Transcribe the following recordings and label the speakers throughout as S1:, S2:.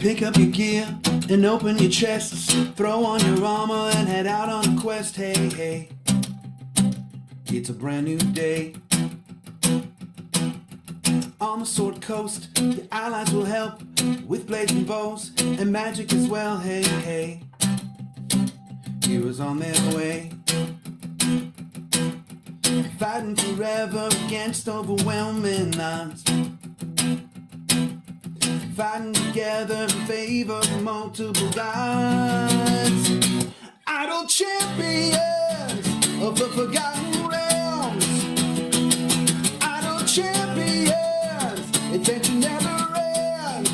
S1: Pick up your gear and open your chests. Throw on your armor and head out on a quest. Hey, hey, it's a brand new day. On the Sword Coast, your allies will help with blades and bows and magic as well. Hey, hey, heroes on their way. Fighting forever against overwhelming odds. Fighting together in favor of multiple gods. Idle champions of the forgotten realms. Idle champions, adventure never ends.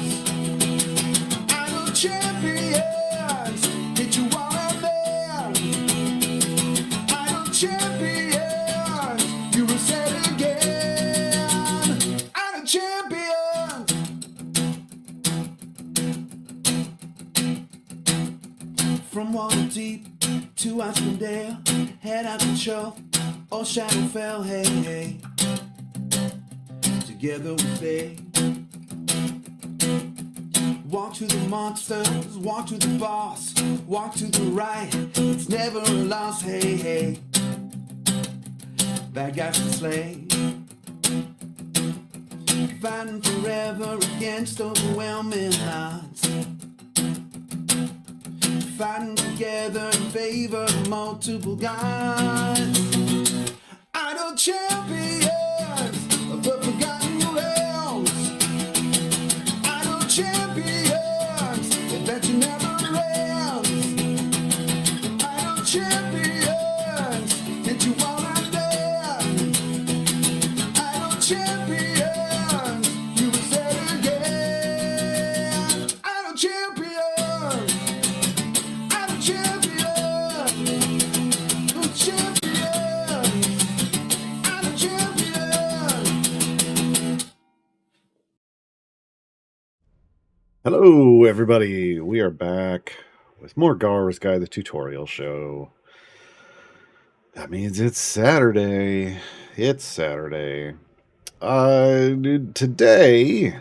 S1: Idle champions, did you want a man? Idle champions, you will say it again. Idle champions. From Waterdeep to Icewind, head out to Chull or Shadowfell, hey, hey. Together we stay. Walk to the monsters, walk to the boss, walk to the right, it's never a loss, hey, hey. Bad guys to slay. Fighting forever against overwhelming odds. Fighting together in favor of multiple gods. Idle champions of the forgotten realms. Idle champions, adventure never ends. Idle champions, did you want to dance? Idle champions, you will say it again. Idle champions.
S2: Hello, everybody. We are back with more Gaarawarr's Guide, the tutorial show. That means it's Saturday. It's Saturday. Today,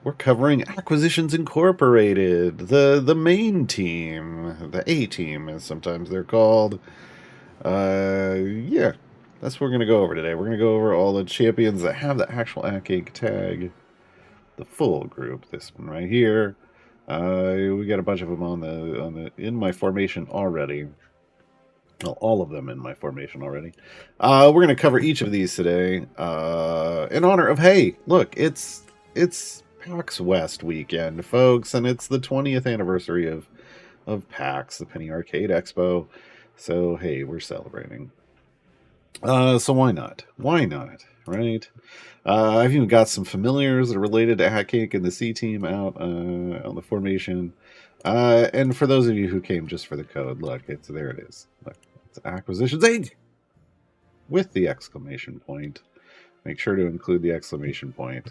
S2: we're covering Acquisitions Incorporated, the main team, the A team, as sometimes they're called. Yeah, that's what we're going to go over today. We're going to go over all the champions that have the actual Acake tag. The full group, this one right here. We got a bunch of them on the in my formation already. Well, all of them in my formation already. We're gonna cover each of these today in honor of, hey, look, it's PAX West weekend, folks, and it's the 20th anniversary of PAX, the Penny Arcade Expo. So hey, we're celebrating. So why not? Why not? Right? I've even got some familiars that are related to Hatcake and the C team out on the formation. And for those of you who came just for the code, look, there it is. Look, it's Acquisitions Inc. with the exclamation point. Make sure to include the exclamation point.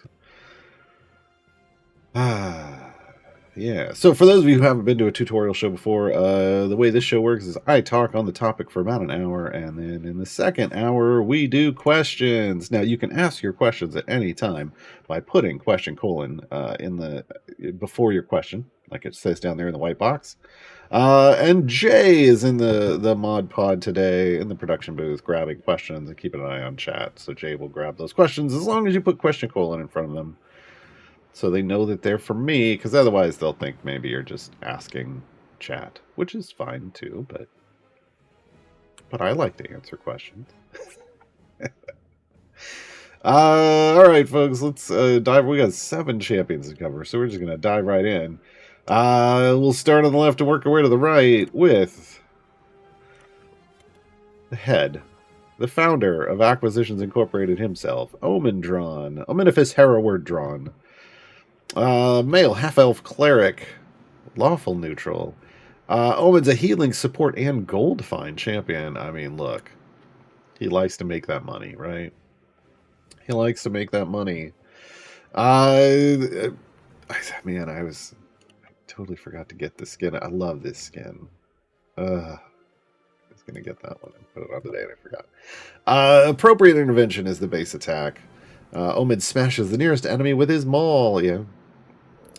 S2: Yeah, so for those of you who haven't been to a tutorial show before, the way this show works is I talk on the topic for about an hour, and then in the second hour, we do questions. Now, you can ask your questions at any time by putting question : before your question, like it says down there in the white box. And Jay is in the mod pod today in the production booth grabbing questions and keeping an eye on chat. So Jay will grab those questions as long as you put question : in front of them. So they know that they're for me, because otherwise they'll think maybe you're just asking chat, which is fine too, but I like to answer questions. All right, folks, let's dive. We got 7 champions to cover, so we're just going to dive right in. We'll start on the left and work our way to the right with the head, the founder of Acquisitions Incorporated himself, Ominifus Hereward Drawn. Male half-elf cleric, lawful neutral. Omen's a healing, support, and gold find champion. I mean, look, he likes to make that money, right? He likes to make that money. Man, I totally forgot to get the skin. I love this skin. I was gonna get that one and put it on today, and I forgot. Appropriate intervention is the base attack. Omen smashes the nearest enemy with his maul. Yeah.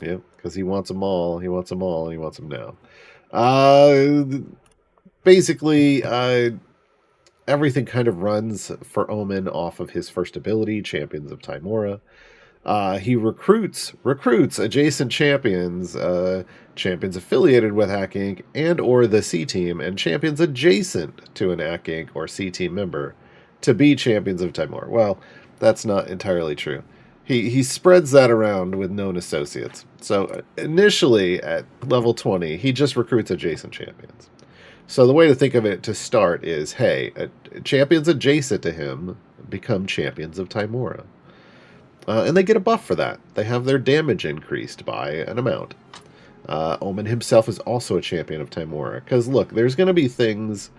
S2: Yep, because he wants them all. He wants them all. And he wants them now. Basically, everything kind of runs for Omen off of his first ability, Champions of Tymora. He recruits adjacent champions, champions affiliated with Hack Inc. and or the C Team, and champions adjacent to an Hack Inc. or C Team member to be champions of Tymora. Well, that's not entirely true. He spreads that around with known associates. So initially at level 20, he just recruits adjacent champions. So the way to think of it to start is, hey, champions adjacent to him become champions of Tymora. And they get a buff for that. They have their damage increased by an amount. Omen himself is also a champion of Tymora. Because look, there's going to be things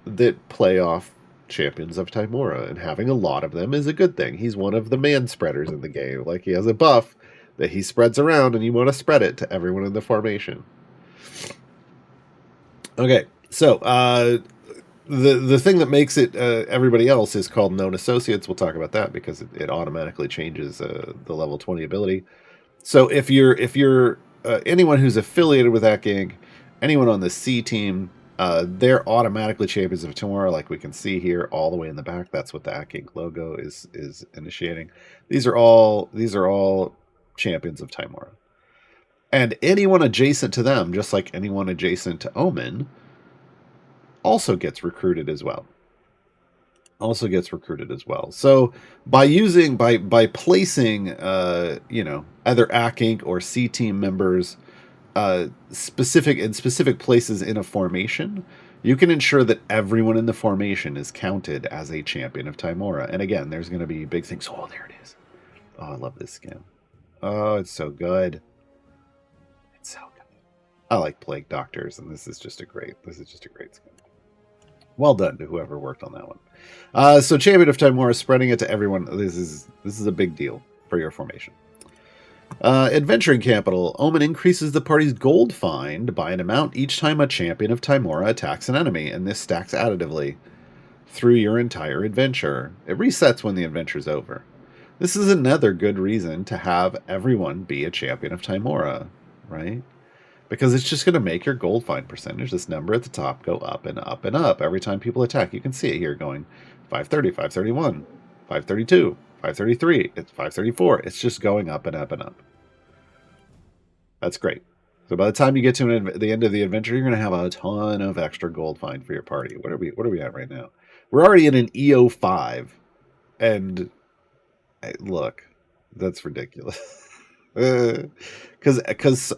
S2: that play off champions of Tymora, and having a lot of them is a good thing. He's one of the man spreaders in the game. Like, he has a buff that he spreads around, and you want to spread it to everyone in the formation. Okay, so the thing that makes it everybody else is called known associates. We'll talk about that because it automatically changes the level 20 ability. So if you're anyone who's affiliated with that gang, anyone on the C Team, they're automatically champions of Tymora, like we can see here all the way in the back. That's what the Hack Inc. logo is initiating. These are all champions of Tymora. And anyone adjacent to them, just like anyone adjacent to Omen, also gets recruited as well. So by placing either Hack Inc. or C Team members specific places in a formation, you can ensure that everyone in the formation is counted as a champion of Tymora. And again, there's going to be big things. Oh, there it is. Oh, I love this skin. Oh, it's so good. It's so good. I like Plague Doctors, and this is just a great skin. Well done to whoever worked on that one. So Champion of Tymora, spreading it to everyone. This is a big deal for your formation. Adventuring Capital. Omen increases the party's gold find by an amount each time a champion of Tymora attacks an enemy, and this stacks additively through your entire adventure. It resets when the adventure's over. This is another good reason to have everyone be a champion of Tymora, right? Because it's just going to make your gold find percentage, this number at the top, go up and up and up every time people attack. You can see it here going 530, 531, 532, 533, it's 534. It's just going up and up and up. That's great. So by the time you get to the end of the adventure, you're going to have a ton of extra gold find for your party. What are we at right now? We're already in an EO5. And look, that's ridiculous. Because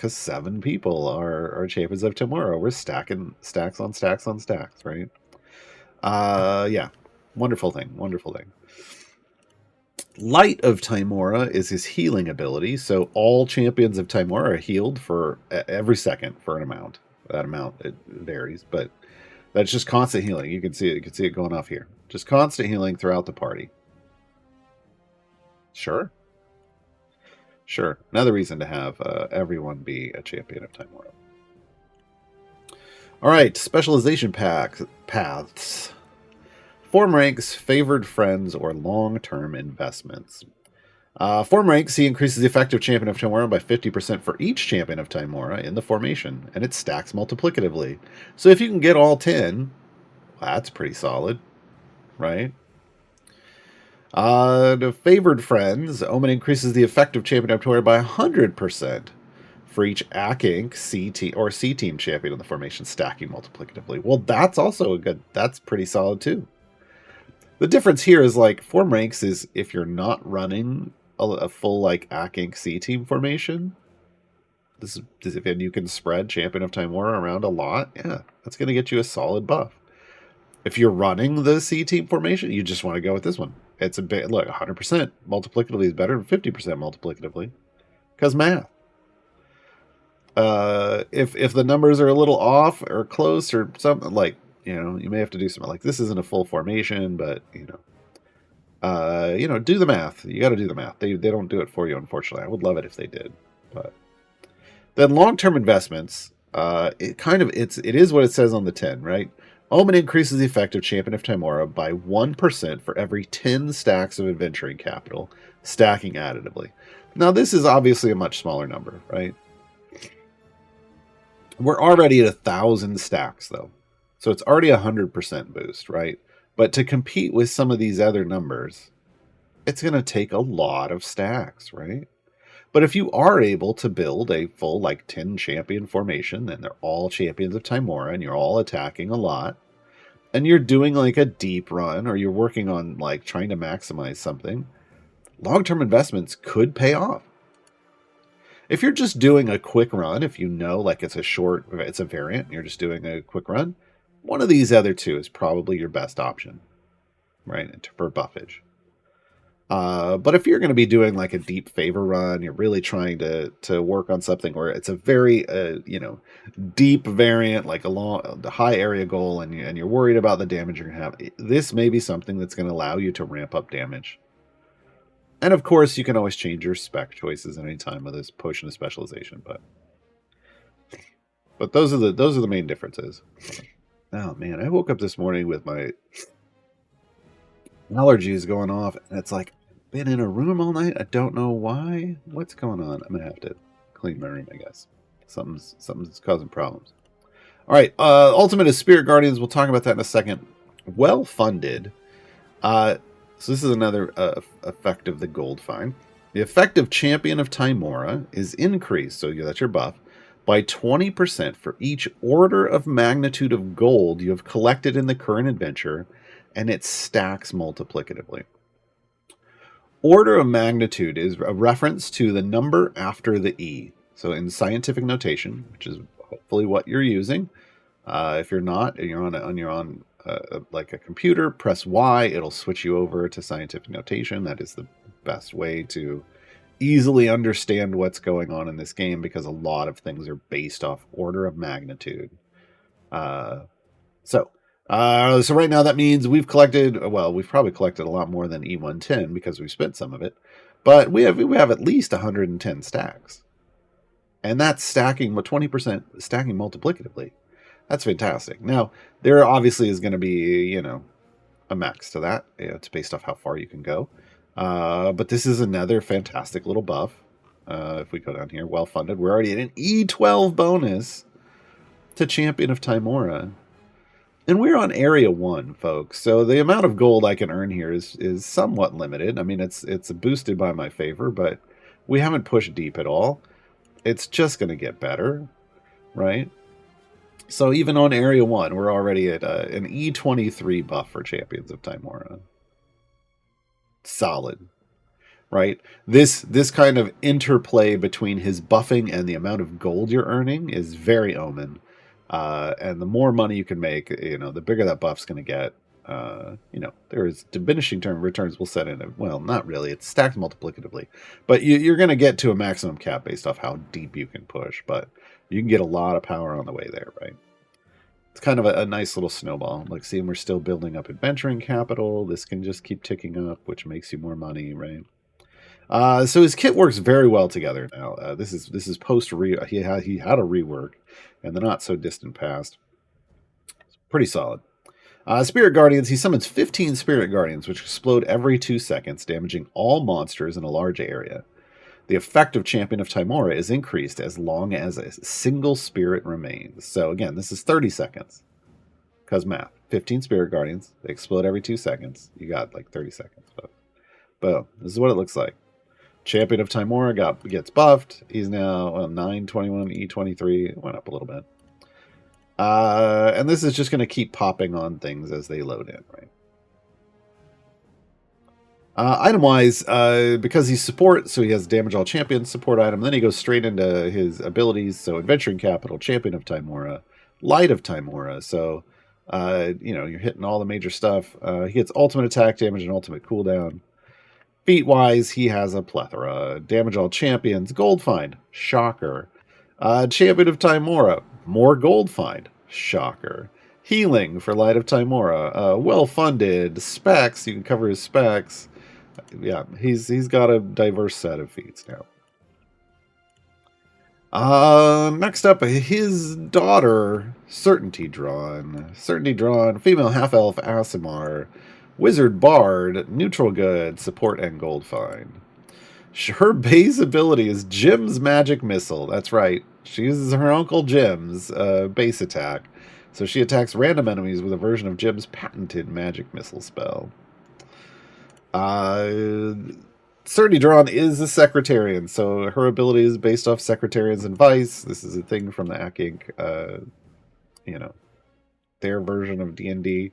S2: 7 people are champions of Tymora. We're stacking stacks on stacks on stacks, right? Yeah, wonderful thing. Light of Tymora is his healing ability. So all champions of Tymora are healed for every second for an amount. That amount, it varies, but that's just constant healing. You can see it. You can see it going off here. Just constant healing throughout the party. Sure. Another reason to have everyone be a champion of Tymora. All right, specialization paths. Form ranks, favored friends, or long-term investments. Form ranks, he increases the effective champion of Tymora by 50% for each champion of Tymora in the formation, and it stacks multiplicatively. So if you can get all 10, well, that's pretty solid, right? The favored friends, Omen increases the effective champion of Tymora by 100% for each Hack Inc. C Team champion in the formation, stacking multiplicatively. Well, that's also that's pretty solid too. The difference here is like form ranks is if you're not running a full like Hack Inc. C Team formation, this is if you can spread champion of Tymora around a lot, yeah, that's going to get you a solid buff. If you're running the C Team formation, you just want to go with this one. It's a bit, look, 100% multiplicatively is better than 50% multiplicatively. Because math. If the numbers are a little off or close or something, like, you may have to do something like this isn't a full formation, but, do the math. You got to do the math. They don't do it for you, unfortunately. I would love it if they did. But then long-term investments, it is what it says on the 10, right? Omen increases the effective champion of Tymora by 1% for every 10 stacks of adventuring capital, stacking additively. Now, this is obviously a much smaller number, right? We're already at 1,000 stacks, though. So it's already 100% boost, right? But to compete with some of these other numbers, it's going to take a lot of stacks, right? But if you are able to build a full, like, 10 champion formation, and they're all champions of Tymora, and you're all attacking a lot, and you're doing, like, a deep run, or you're working on, like, trying to maximize something, long-term investments could pay off. If you're just doing a quick run, if you know, like, it's a variant, and you're just doing a quick run, one of these other two is probably your best option, right, for buffage. But if you're going to be doing like a deep favor run, you're really trying to work on something where it's a very deep variant, like the high area goal, and you're worried about the damage you're going to have. This may be something that's going to allow you to ramp up damage. And of course, you can always change your spec choices at any time with this potion of specialization. But those are the main differences. Oh man, I woke up this morning with my allergies going off, and it's like, been in a room all night. I don't know why. What's going on? I'm gonna have to clean my room, I guess. Something's causing problems. All right, ultimate is Spirit Guardians. We'll talk about that in a second. Well funded. So this is another effect of the gold find. The effective champion of Tymora is increased, so that's your buff, by 20% for each order of magnitude of gold you have collected in the current adventure, and it stacks multiplicatively. Order of magnitude is a reference to the number after the E. So in scientific notation, which is hopefully what you're using, if you're not, and you're on like a computer, press Y. It'll switch you over to scientific notation. That is the best way to easily understand what's going on in this game, because a lot of things are based off order of magnitude. So right now that means we've probably collected a lot more than E110 because we've spent some of it, but we have at least 110 stacks, and that's stacking with 20% stacking multiplicatively. That's fantastic. Now there obviously is going to be a max to that. It's based off how far you can go, but this is another fantastic little buff. If we go down here, well funded, we're already at an E12 bonus to Champion of Tymora. And we're on Area 1, folks, so the amount of gold I can earn here is somewhat limited. I mean, it's boosted by my favor, but we haven't pushed deep at all. It's just going to get better, right? So even on Area 1, we're already at an E23 buff for Champions of Tymora. Solid, right? This kind of interplay between his buffing and the amount of gold you're earning is very Omen. And the more money you can make, the bigger that buff's going to get. There is diminishing term returns will set in. Well, not really. It's stacked multiplicatively. But you're going to get to a maximum cap based off how deep you can push. But you can get a lot of power on the way there, right? It's kind of a nice little snowball. Like, seeing we're still building up adventuring capital. This can just keep ticking up, which makes you more money, right? So his kit works very well together now. This is post he had a rework in the not so distant past. It's pretty solid. Spirit Guardians. He summons 15 Spirit Guardians, which explode every 2 seconds, damaging all monsters in a large area. The effect of Champion of Tymora is increased as long as a single spirit remains. So again, this is 30 seconds. Because math. 15 Spirit Guardians. They explode every 2 seconds. You got like 30 seconds. Boom. This is what it looks like. Champion of Tymora gets buffed. He's now 921 E23. Went up a little bit. And this is just going to keep popping on things as they load in, right? Item-wise, because he's support, so he has damage all champions support item. Then he goes straight into his abilities. So Adventuring Capital, Champion of Tymora, Light of Tymora. So, you're hitting all the major stuff. He gets ultimate attack damage and ultimate cooldown. Feat-wise, he has a plethora. Damage all champions, gold find, shocker. Champion of Tymora, more gold find, shocker. Healing for Light of Tymora, well-funded. Specs, you can cover his specs. Yeah, he's got a diverse set of feats now. Next up, his daughter, Certainty Drawn, female half-elf Aasimar, Wizard Bard, neutral good, support and gold find. Her base ability is Jim's Magic Missile. That's right. She uses her Uncle Jim's base attack. So she attacks random enemies with a version of Jim's patented Magic Missile spell. Certainty Drawn is a Secretarian, so her ability is based off Secretarian's advice. This is a thing from the Ack Inc., their version of D&D.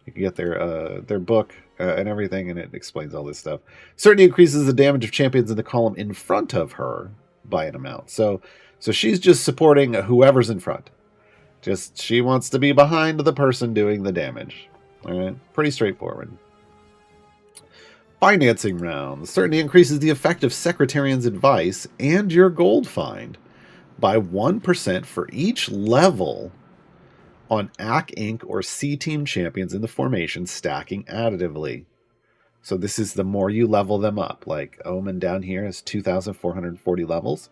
S2: You can get their book and everything, and it explains all this stuff. Certainty increases the damage of champions in the column in front of her by an amount. So she's just supporting whoever's in front. Just she wants to be behind the person doing the damage. All right, pretty straightforward. Financing rounds. Certainty increases the effect of Secretarian's advice and your gold find by 1% for each level on Ack Inc. or C-Team champions in the formation, stacking additively. So this is the more you level them up. Like Omen down here is 2,440 levels.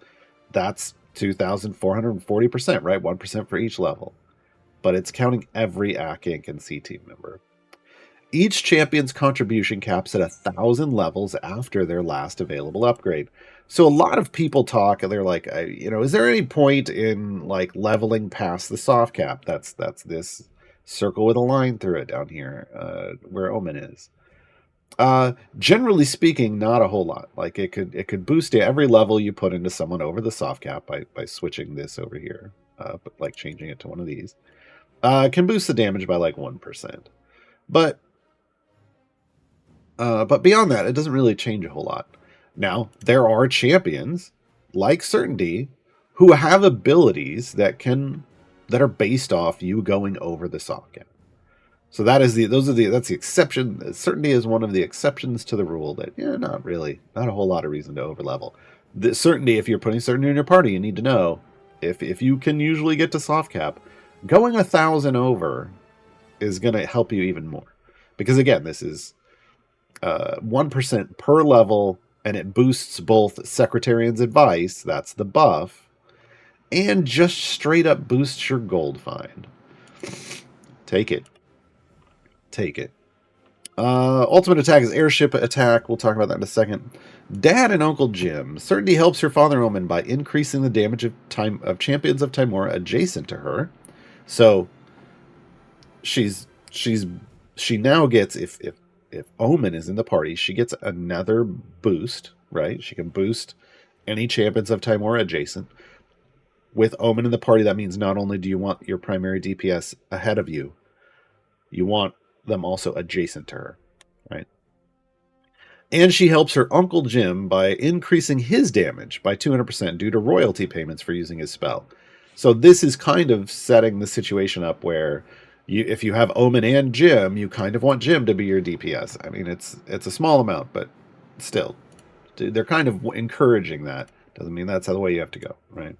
S2: That's 2,440%, right? 1% for each level. But it's counting every Ack Inc. and C-Team member. Each champion's contribution caps at 1,000 levels after their last available upgrade. So a lot of people talk, and they're like, is there any point in like leveling past the soft cap? That's this circle with a line through it down here, where Omen is. Generally speaking, not a whole lot. Like it could boost to every level you put into someone over the soft cap by switching this over here, but like changing it to one of these. Can boost the damage by like 1%. But beyond that, it doesn't really change a whole lot. Now, there are champions like Certainty who have abilities that are based off you going over the soft cap. So that's the exception. Certainty is one of the exceptions to the rule that not a whole lot of reason to overlevel. The Certainty, if you're putting Certainty in your party, you need to know if you can usually get to soft cap, going 1,000 over is going to help you even more. Because again, this is 1% per level, and it boosts both Secretarian's advice, that's the buff, and just straight up boosts your gold find. Take it. Ultimate attack is airship attack. We'll talk about that in a second. Dad and Uncle Jim. Certainty helps her father Omen by increasing the damage of champions of Tymora adjacent to her. So she now gets, if Omen is in the party, she gets another boost, right? She can boost any champions of Tymora adjacent. With Omen in the party, that means not only do you want your primary DPS ahead of you, you want them also adjacent to her, right? And she helps her Uncle Jim by increasing his damage by 200% due to royalty payments for using his spell. So this is kind of setting the situation up where if you have Omen and Jim, you kind of want Jim to be your DPS. I mean, it's a small amount, but still, they're kind of encouraging that. Doesn't mean that's the way you have to go, right?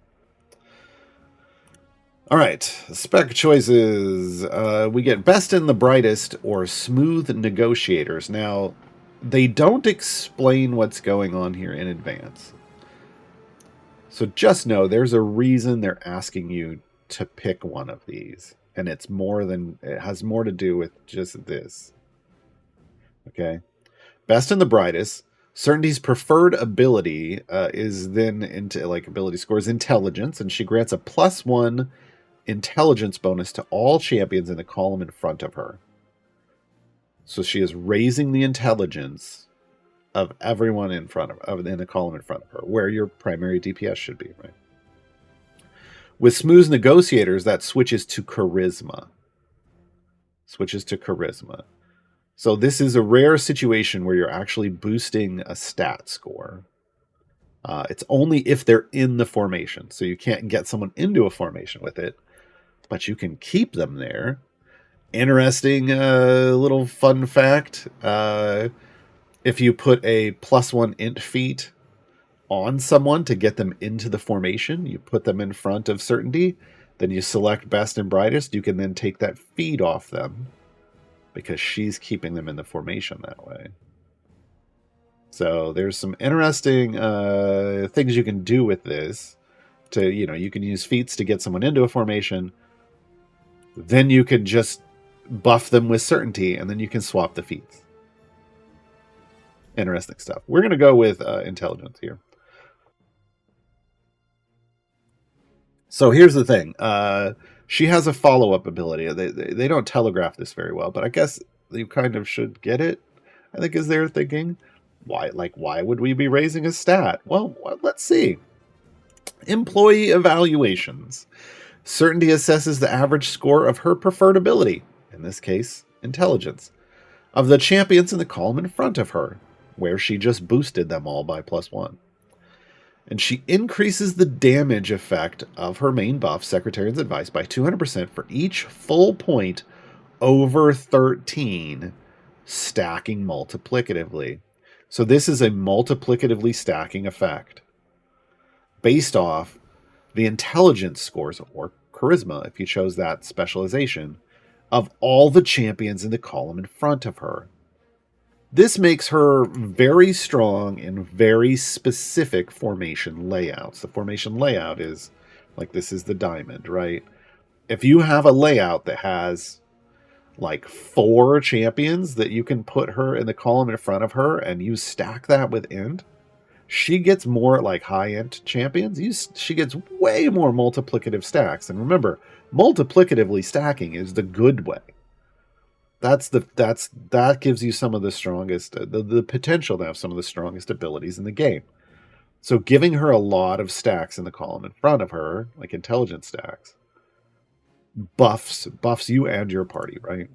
S2: All right, spec choices. We get Best and the Brightest or Smooth Negotiators. Now, they don't explain what's going on here in advance. So just know there's a reason they're asking you to pick one of these. And it has more to do with just this. Okay. Best and the Brightest. Certainty's preferred ability is then into ability scores intelligence, and she grants a +1 intelligence bonus to all champions in the column in front of her. So she is raising the intelligence of everyone in the column in front of her, where your primary DPS should be, right? With Smooth Negotiators, that switches to Charisma. So this is a rare situation where you're actually boosting a stat score. It's only if they're in the formation. So you can't get someone into a formation with it, but you can keep them there. Interesting little fun fact. If you put a +1 int feat on someone to get them into the formation, you put them in front of Certainty, then you select Best and Brightest, you can then take that feed off them because she's keeping them in the formation that way. So there's some interesting things you can do with this. You can use feats to get someone into a formation, then you can just buff them with Certainty, and then you can swap the feats. Interesting stuff. We're going to go with intelligence here. So here's the thing. She has a follow-up ability. They don't telegraph this very well, but I guess you kind of should get it, I think is their thinking. Why would we be raising a stat? Well, let's see. Employee evaluations. Certainty assesses the average score of her preferred ability, in this case, intelligence, of the champions in the column in front of her, where she just boosted them all by +1. And she increases the damage effect of her main buff, Secretarian's Advice, by 200% for each full point over 13, stacking multiplicatively. So this is a multiplicatively stacking effect based off the intelligence scores or charisma, if you chose that specialization, of all the champions in the column in front of her. This makes her very strong in very specific formation layouts. The formation layout is like, this is the diamond, right? If you have a layout that has like 4 champions that you can put her in the column in front of her and you stack that with int, she gets more like high-int champions. She gets way more multiplicative stacks. And remember, multiplicatively stacking is the good way. That gives you some of the strongest, the potential to have some of the strongest abilities in the game. So giving her a lot of stacks in the column in front of her, like intelligence stacks, buffs you and your party, right?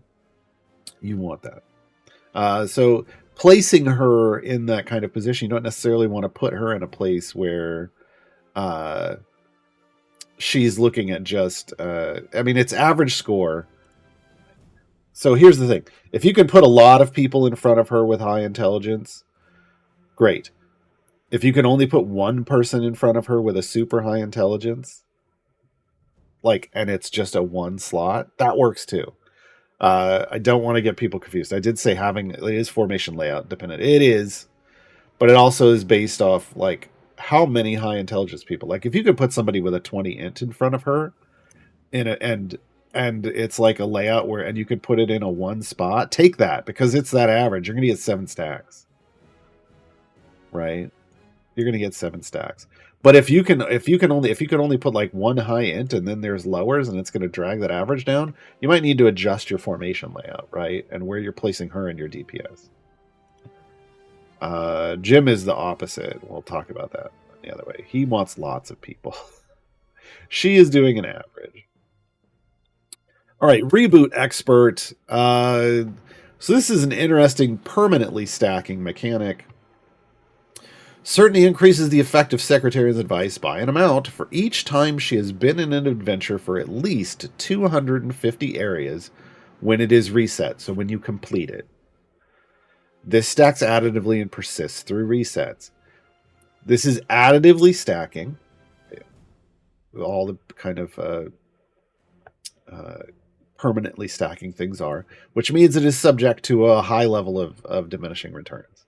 S2: You want that. So placing her in that kind of position, you don't necessarily want to put her in a place where she's looking at just, it's average score. So here's the thing. If you can put a lot of people in front of her with high intelligence, great. If you can only put one person in front of her with a super high intelligence, and it's just a 1 slot, that works too. I don't want to get people confused. I did say it is formation layout dependent. It is, but it also is based off how many high intelligence people. Like if you could put somebody with a 20 int in front of her and it's like a layout and you could put it in a 1 spot, take that because it's that average. You're going to get 7 stacks, right? You're going to get 7 stacks. But if you can only put like 1 high int and then there's lowers and it's going to drag that average down, you might need to adjust your formation layout, right? And where you're placing her in your DPS. Jim is the opposite. We'll talk about that the other way. He wants lots of people. She is doing an average. All right, reboot expert. So this is an interesting permanently stacking mechanic. Certainty increases the effect of Secretarian's Advice by an amount for each time she has been in an adventure for at least 250 areas when it is reset, so when you complete it. This stacks additively and persists through resets. This is additively stacking. All the kind of permanently stacking things are, which means it is subject to a high level of diminishing returns.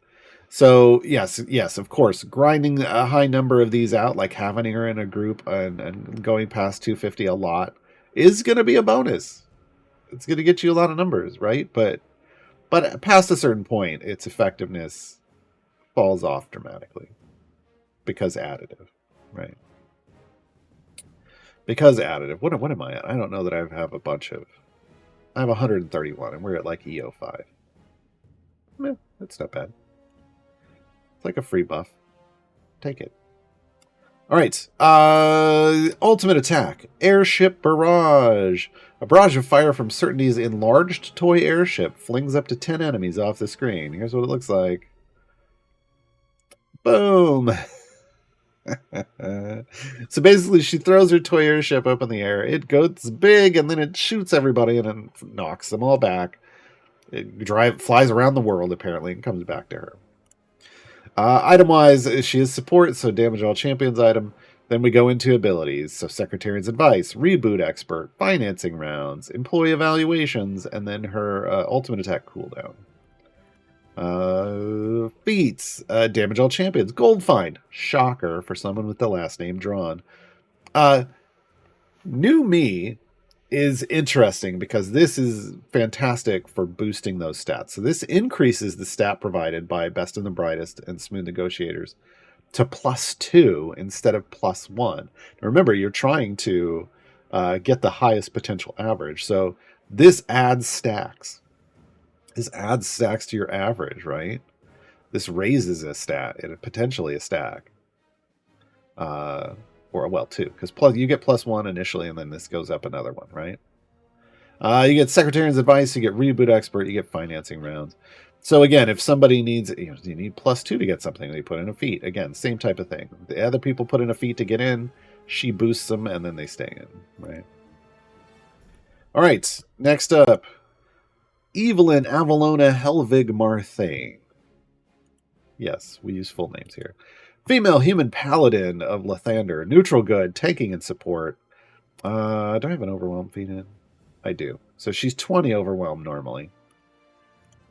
S2: So yes, of course, grinding a high number of these out, like having her in a group and going past 250 a lot, is going to be a bonus. It's going to get you a lot of numbers, right? But past a certain point, its effectiveness falls off dramatically because additive, right? Because additive. What am I at? I don't know that I have a bunch of... I have 131, and we're at like EO5. That's not bad. It's like a free buff. Take it. All right. Ultimate attack. Airship Barrage. A barrage of fire from Certainty's enlarged toy airship flings up to 10 enemies off the screen. Here's what it looks like. Boom. So basically she throws her toy airship up in the air. It goes big and then it shoots everybody and then knocks them all back. It flies around the world apparently and comes back to her. Item wise, she is support, so damage all champions item. Then we go into abilities. So Secretarian's Advice, Reboot Expert, Financing Rounds, Employee Evaluations, and then her ultimate attack cooldown. Feats, damage all champions, Gold Find, shocker for someone with the last name drawn. New me is interesting because this is fantastic for boosting those stats. So this increases the stat provided by Best and the Brightest and Smooth Negotiators to +2 instead of +1. Now remember, you're trying to get the highest potential average. So this adds stacks. This adds stacks to your average, right? This raises a stat, potentially a stack. Or, well, 2, because you get +1 initially, and then this goes up another one, right? You get Secretarian's Advice, you get Reboot Expert, you get Financing Rounds. So again, if somebody needs, you need +2 to get something, they put in a feat. Again, same type of thing. The other people put in a feat to get in, she boosts them, and then they stay in, right? All right, next up, Evelyn Avalona Helvig Marthane. Yes, we use full names here. Female human paladin of Lathander. Neutral good, tanking and support. Do I have an overwhelm feat in? I do. So she's 20 overwhelmed normally.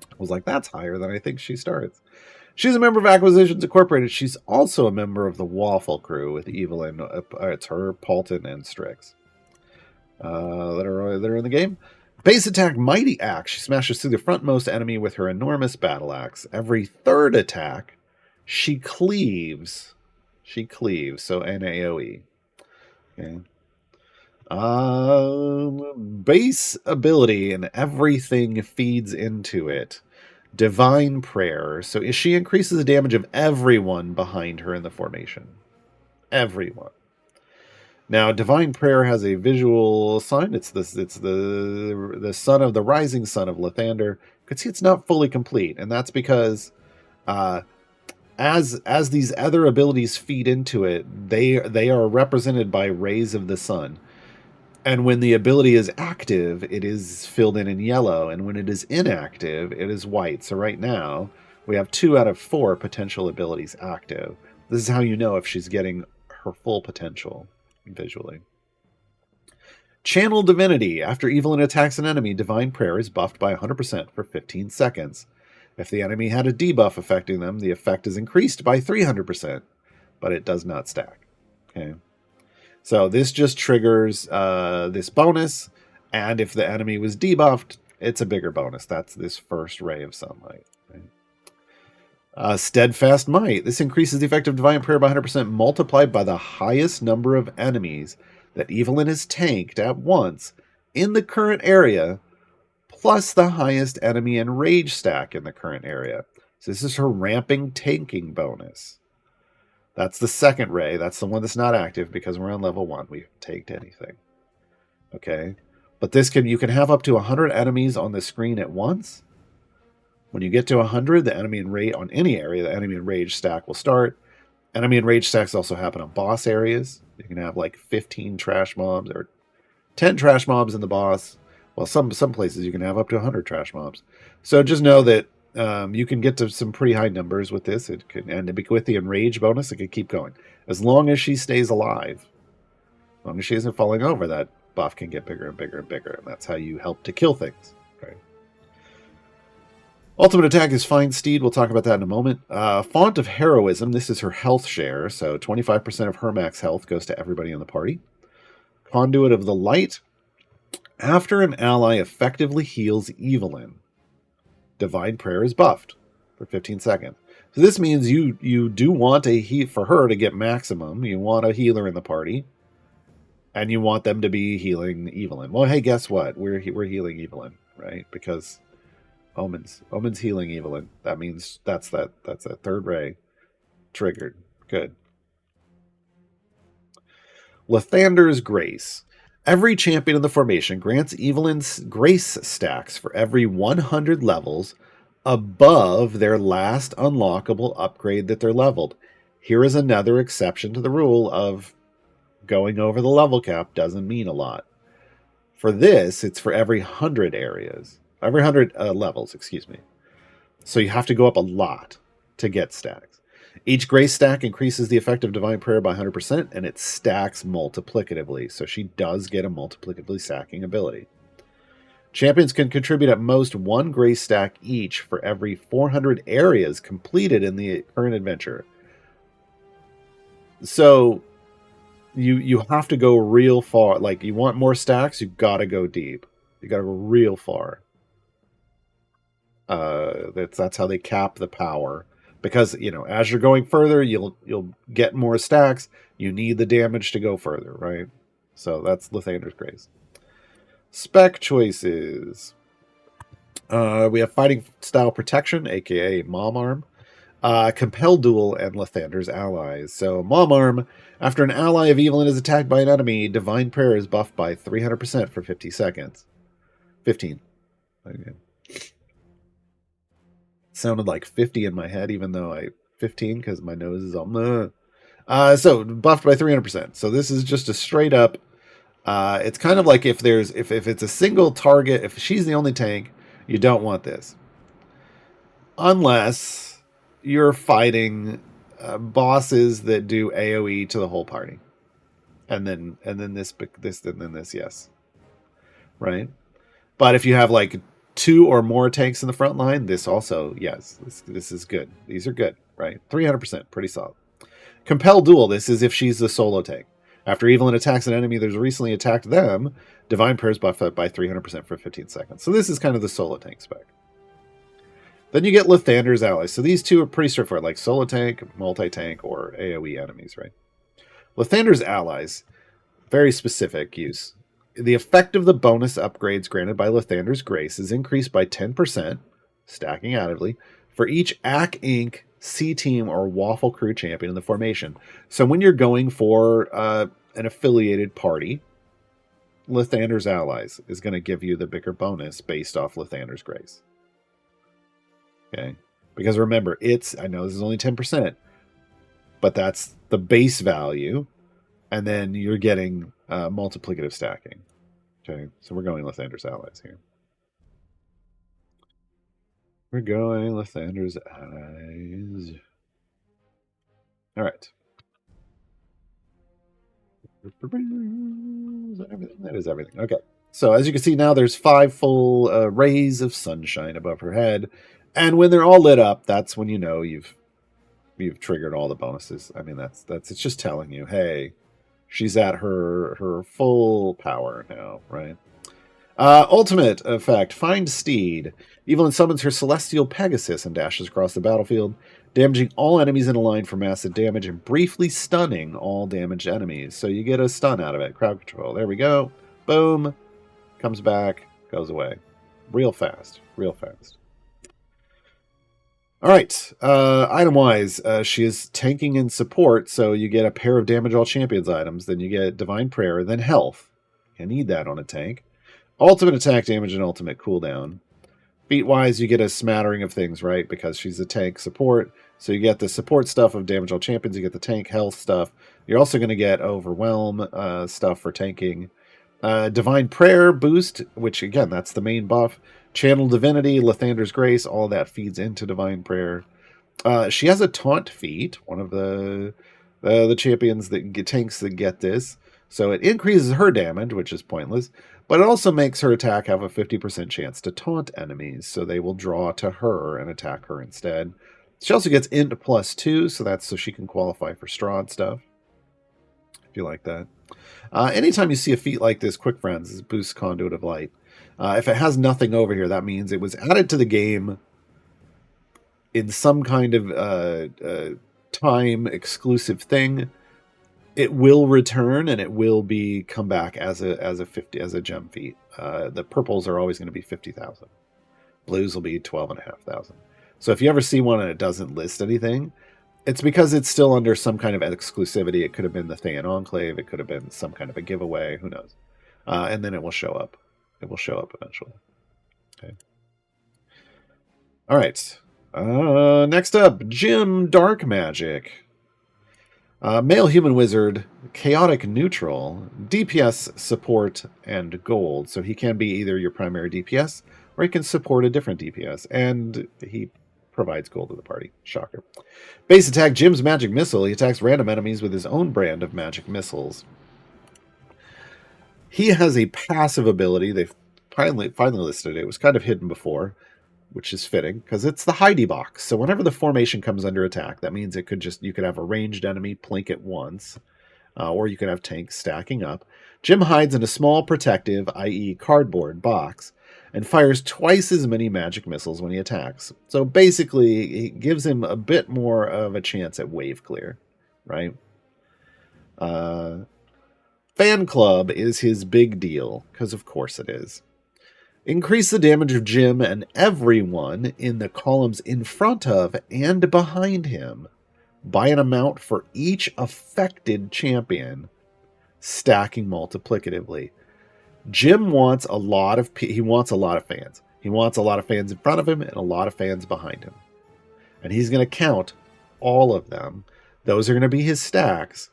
S2: I was like, that's higher than I think she starts. She's a member of Acquisitions Incorporated. She's also a member of the Waffle Crew with Evelyn. It's her, Paulton, and Strix that are in the game. Base attack, Mighty Axe. She smashes through the frontmost enemy with her enormous battle axe. Every third attack, she cleaves. So an AoE. Okay. Base ability, and everything feeds into it. Divine Prayer. So she increases the damage of everyone behind her in the formation. Everyone. Now, Divine Prayer has a visual sign. It's the sun of the rising sun of Lathander. You can see it's not fully complete, and that's because as these other abilities feed into it, they are represented by rays of the sun. And when the ability is active, it is filled in yellow, and when it is inactive, it is white. So right now, we have 2 out of 4 potential abilities active. This is how you know if she's getting her full potential visually. Channel Divinity. After Evelyn attacks an enemy, Divine Prayer is buffed by 100% for 15 seconds. If the enemy had a debuff affecting them, the effect is increased by 300%, but it does not stack. Okay. So this just triggers this bonus, and if the enemy was debuffed, it's a bigger bonus. That's this first ray of sunlight. Right? Steadfast Might. This increases the effect of Divine Prayer by 100% multiplied by the highest number of enemies that Evelyn has tanked at once in the current area, plus the highest enemy and rage stack in the current area. So this is her ramping tanking bonus. That's the second ray. That's the one that's not active because we're on level 1. We haven't tanked anything. Okay. But you can have up to 100 enemies on the screen at once. When you get to 100, the enemy and rage on any area, the enemy and rage stack will start. Enemy and rage stacks also happen on boss areas. You can have like 15 trash mobs or 10 trash mobs in the boss. Well, some places you can have up to 100 trash mobs. So just know that you can get to some pretty high numbers with this. And with the enrage bonus, it could keep going. As long as she stays alive, as long as she isn't falling over, that buff can get bigger and bigger and bigger. And that's how you help to kill things. Okay. Ultimate attack is Fine Steed. We'll talk about that in a moment. Font of Heroism. This is her health share. So 25% of her max health goes to everybody in the party. Conduit of the Light. After an ally effectively heals Evelyn, Divine Prayer is buffed for 15 seconds. So this means you do want a heal for her to get maximum. You want a healer in the party, and you want them to be healing Evelyn. Well, hey, guess what? We're healing Evelyn, right? Because Omen's healing Evelyn. That means that's that third ray triggered. Good. Lathander's Grace. Every champion in the formation grants Evelyn's grace stacks for every 100 levels above their last unlockable upgrade that they're leveled. Here is another exception to the rule of going over the level cap doesn't mean a lot. For this, it's for every 100 levels, excuse me. So you have to go up a lot to get stacks. Each grace stack increases the effect of Divine Prayer by 100%, and it stacks multiplicatively. So she does get a multiplicatively stacking ability. Champions can contribute at most 1 grace stack each for every 400 areas completed in the current adventure. So you have to go real far. Like, you want more stacks, you gotta go deep. You gotta go real far. That's how they cap the power. Because, as you're going further, you'll get more stacks. You need the damage to go further, right? So that's Lathander's Grace. Spec choices. We have Fighting Style Protection, aka Mom Arm. Compel Duel, and Lathander's Allies. So, Mom Arm. After an ally of Evelyn is attacked by an enemy, Divine Prayer is buffed by 300% for 50 seconds. 15. Okay. Sounded like 50 in my head, even though 15 because my nose is all. So buffed by 300%. So this is just a straight up. It's kind of like if it's a single target, if she's the only tank, you don't want this, unless you're fighting bosses that do AOE to the whole party, and then this, yes, right. But if you have like 2 or more tanks in the front line, this also, yes, this is good. These are good, right? 300%, pretty solid. Compel Duel, this is if she's the solo tank. After Evelyn attacks an enemy that's recently attacked them, Divine Prayer is buffed by 300% for 15 seconds. So this is kind of the solo tank spec. Then you get Lathander's Allies. So these two are pretty straightforward, like solo tank, multi-tank, or AoE enemies, right? Lathander's Allies, very specific use. The effect of the bonus upgrades granted by Lathander's Grace is increased by 10%, stacking additively, for each AC Inc., C-Team, or Waffle Crew champion in the formation. So when you're going for an affiliated party, Lathander's Allies is going to give you the bigger bonus based off Lathander's Grace. Okay? Because remember, I know this is only 10%, but that's the base value, and then you're getting multiplicative stacking. Okay, so we're going Lathander's Allies here. We're going Lathander's Allies. All right. Is that everything? That is everything. Okay. So as you can see now, there's 5 full rays of sunshine above her head, and when they're all lit up, that's when you know you've triggered all the bonuses. I mean, that's it's just telling you, hey, she's at her full power now, right? Ultimate effect, Find Steed. Evelyn summons her Celestial Pegasus and dashes across the battlefield, damaging all enemies in a line for massive damage and briefly stunning all damaged enemies. So you get a stun out of it. Crowd control. There we go. Boom. Comes back. Goes away. Real fast. Real fast. All right. Item-wise, she is tanking and support, so you get a pair of Damage All Champions items. Then you get Divine Prayer, then Health. You need that on a tank. Ultimate attack damage and ultimate cooldown. Feat-wise, you get a smattering of things, right? Because she's a tank support. So you get the support stuff of Damage All Champions. You get the tank health stuff. You're also going to get Overwhelm stuff for tanking. Divine Prayer boost, which, again, that's the main buff. Channel Divinity, Lathander's Grace, all that feeds into Divine Prayer. She has a Taunt feat, one of the champions that get tanks that get this. So it increases her damage, which is pointless. But it also makes her attack have a 50% chance to taunt enemies, so they will draw to her and attack her instead. She also gets int +2, so that's so she can qualify for Strahd stuff, if you like that. Anytime you see a feat like this, Quick Friends, is boost Conduit of Light. If it has nothing over here, that means it was added to the game in some kind of time exclusive thing. It will return, and it will come back as a gem feat. The purples are always going to be 50,000. Blues will be 12,500. So if you ever see one and it doesn't list anything, it's because it's still under some kind of exclusivity. It could have been the Thayan Enclave. It could have been some kind of a giveaway. Who knows? And then it will show up. It will show up eventually. Okay. All right. Next up, Jim Dark Magic. Male Human Wizard, Chaotic Neutral, DPS, Support, and Gold. So he can be either your primary DPS, or he can support a different DPS, and he provides gold to the party. Shocker. Base attack, Jim's Magic Missile. He attacks random enemies with his own brand of magic missiles. He has a passive ability. They've finally listed it. It was kind of hidden before, which is fitting because it's the Heidi box. So whenever the formation comes under attack, that means you could have a ranged enemy plink it once, or you could have tanks stacking up. Jim hides in a small protective, i.e. cardboard, box and fires twice as many magic missiles when he attacks. So basically, it gives him a bit more of a chance at wave clear, right? Fan Club is his big deal, because of course it is. Increase the damage of Jim and everyone in the columns in front of and behind him by an amount for each affected champion, stacking multiplicatively. Jim wants a lot of fans. He wants a lot of fans in front of him and a lot of fans behind him. And he's going to count all of them. Those are going to be his stacks.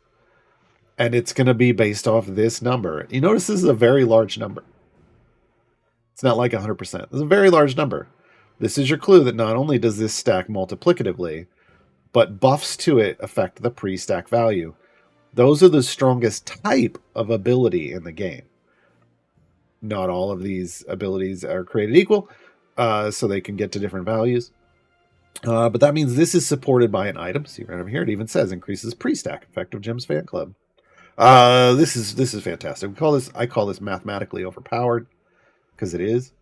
S2: And it's going to be based off this number. You notice this is a very large number. It's not like 100%. This is a very large number. This is your clue that not only does this stack multiplicatively, but buffs to it affect the pre-stack value. Those are the strongest type of ability in the game. Not all of these abilities are created equal, so they can get to different values. But that means this is supported by an item. See right over here, it even says increases pre-stack effect of Jim's Fan Club. This is fantastic. I call this mathematically overpowered, because it is.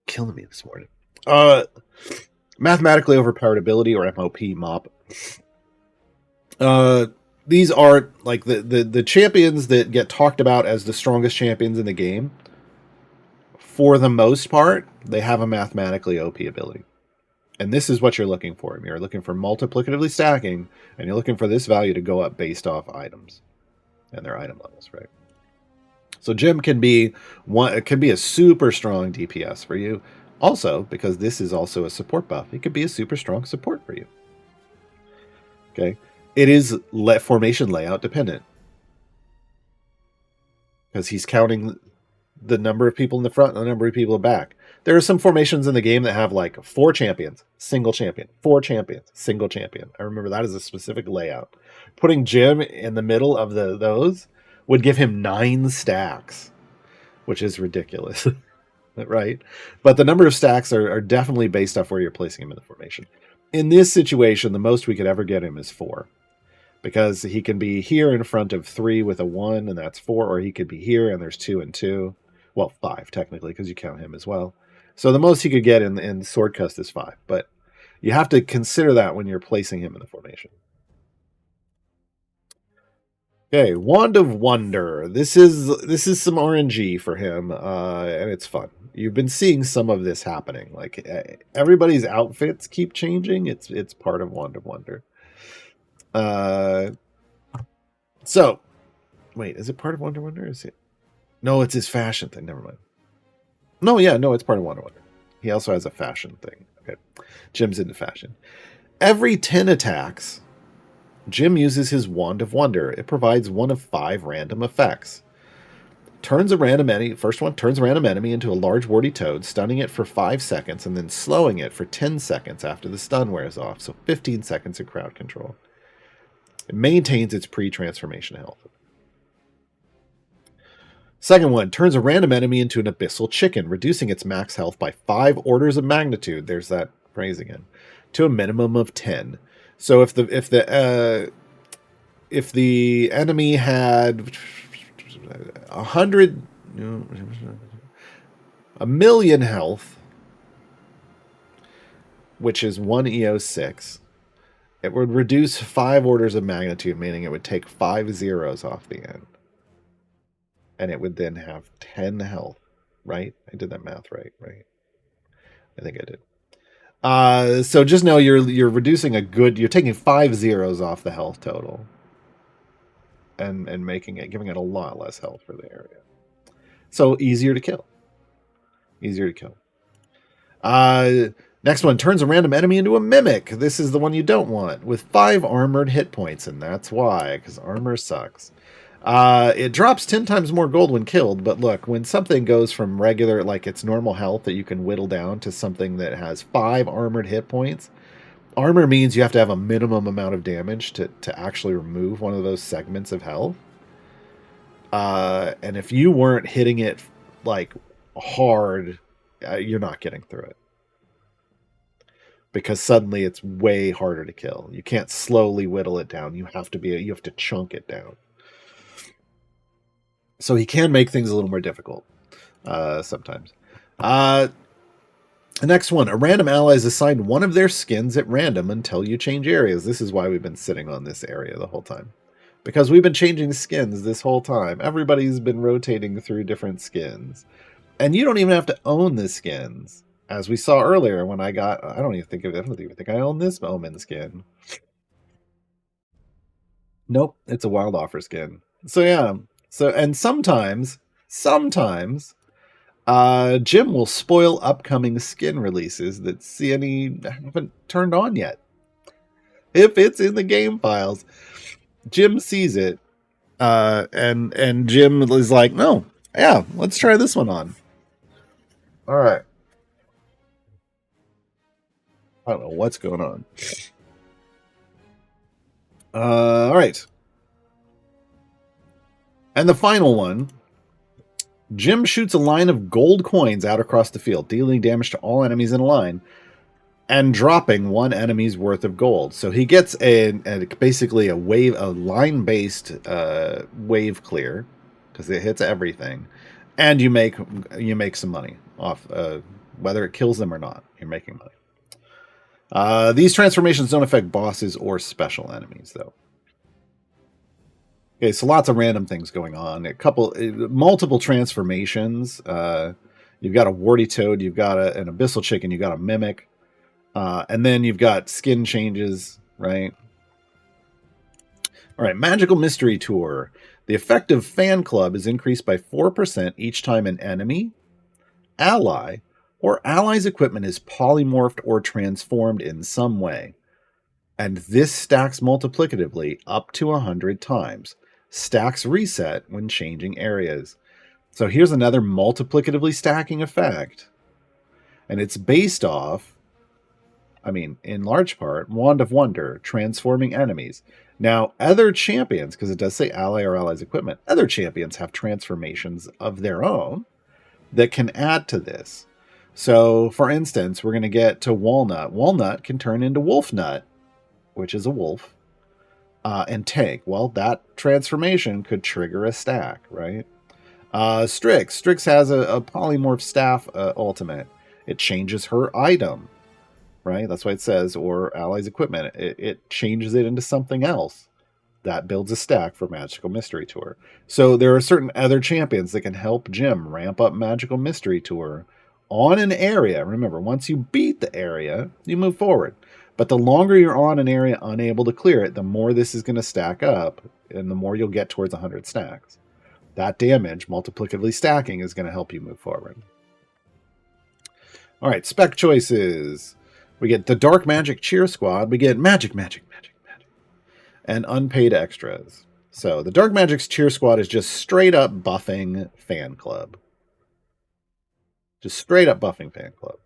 S2: Killing me this morning. Mathematically overpowered ability, or MOP. These are like the champions that get talked about as the strongest champions in the game. For the most part, they have a mathematically OP ability. And this is what you're looking for. You're looking for multiplicatively stacking, and you're looking for this value to go up based off items and their item levels, right? So Jim can be a super strong DPS for you. Also, because this is also a support buff, it could be a super strong support for you. Okay. It is formation layout dependent, because he's counting the number of people in the front and the number of people in the back. There are some formations in the game that have like 4 champions, single champion, 4 champions, single champion. I remember that as a specific layout. Putting Jim in the middle of those would give him 9 stacks, which is ridiculous, right? But the number of stacks are definitely based off where you're placing him in the formation. In this situation, the most we could ever get him is 4. Because he can be here in front of 3 with a 1, and that's 4, or he could be here and there's 2 and 2. Well, 5 technically, because you count him as well. So the most he could get in Swordcust is 5, but you have to consider that when you're placing him in the formation. Okay, Wand of Wonder. This is some RNG for him, and it's fun. You've been seeing some of this happening. Like everybody's outfits keep changing. It's part of Wand of Wonder. So, wait, is it part of Wonder Wonder? Is it? No, it's his fashion thing. Never mind. No, it's part of Wonder Wonder. He also has a fashion thing. Okay, Jim's into fashion. Every 10 attacks, Jim uses his Wand of Wonder. It provides one of 5 random effects. Turns a random enemy. First one turns a random enemy into a large warty toad, stunning it for 5 seconds, and then slowing it for 10 seconds after the stun wears off. So 15 seconds of crowd control. It maintains its pre-transformation health. Second one, turns a random enemy into an abyssal chicken, reducing its max health by 5 orders of magnitude. There's that phrase again. To a minimum of 10. So if the enemy had 1,000,000 health, which is 1 EO6, it would reduce 5 orders of magnitude, meaning it would take 5 zeros off the end. And it would then have 10 health, right? I did that math right? I think I did. So just know you're reducing you're taking 5 zeros off the health total. And giving it a lot less health for the area. So easier to kill. Next one, turns a random enemy into a mimic. This is the one you don't want, with 5 armored hit points, and that's why, because armor sucks. It drops 10 times more gold when killed, but look, when something goes from regular, like its normal health that you can whittle down, to something that has 5 armored hit points, armor means you have to have a minimum amount of damage to actually remove one of those segments of health. And if you weren't hitting it like hard, you're not getting through it. because suddenly it's way harder to kill. You can't slowly whittle it down. You have to chunk it down. So he can make things a little more difficult sometimes. The next one, a random ally is assigned one of their skins at random until you change areas. This is why we've been sitting on this area the whole time. Because we've been changing skins this whole time. Everybody's been rotating through different skins. And you don't even have to own the skins. As we saw earlier when I don't even think I own this Omen skin. Nope, it's a wild offer skin. So yeah. So, and sometimes, Jim will spoil upcoming skin releases that CNE haven't turned on yet. If it's in the game files, Jim sees it, and Jim is like, no, yeah, let's try this one on. All right. I don't know what's going on. All right. And the final one, Jim shoots a line of gold coins out across the field, dealing damage to all enemies in a line and dropping one enemy's worth of gold. So he gets basically a line-based wave clear because it hits everything, and you make some money off whether it kills them or not. You're making money. These transformations don't affect bosses or special enemies, though. Okay, so lots of random things going on. Multiple transformations. You've got a warty toad, you've got an abyssal chicken, you've got a mimic, and then you've got skin changes, right? All right, Magical Mystery Tour. The effective fan club is increased by 4% each time an enemy, ally, or ally's equipment is polymorphed or transformed in some way. And this stacks multiplicatively up to 100 times. Stacks reset when changing areas. So here's another multiplicatively stacking effect. And it's based off, in large part, Wand of Wonder, transforming enemies. Now, other champions, because it does say ally or allies equipment, other champions have transformations of their own that can add to this. So, for instance, we're going to get to Walnut. Walnut can turn into Wolfnut, which is a wolf, and tank. Well, that transformation could trigger a stack, right? Strix. Strix has a polymorph staff ultimate. It changes her item, right? That's why it says, or allies equipment. It changes it into something else. That builds a stack for Magical Mystery Tour. So there are certain other champions that can help Jim ramp up Magical Mystery Tour on an area. Remember, once you beat the area, you move forward. But the longer you're on an area unable to clear it, the more this is going to stack up, and the more you'll get towards 100 stacks. That damage, multiplicatively stacking, is going to help you move forward. All right, spec choices. We get the Dark Magic Cheer Squad. We get Magic, and unpaid extras. So the Dark Magic's Cheer Squad is just straight up buffing fan club. Just straight up buffing fan club.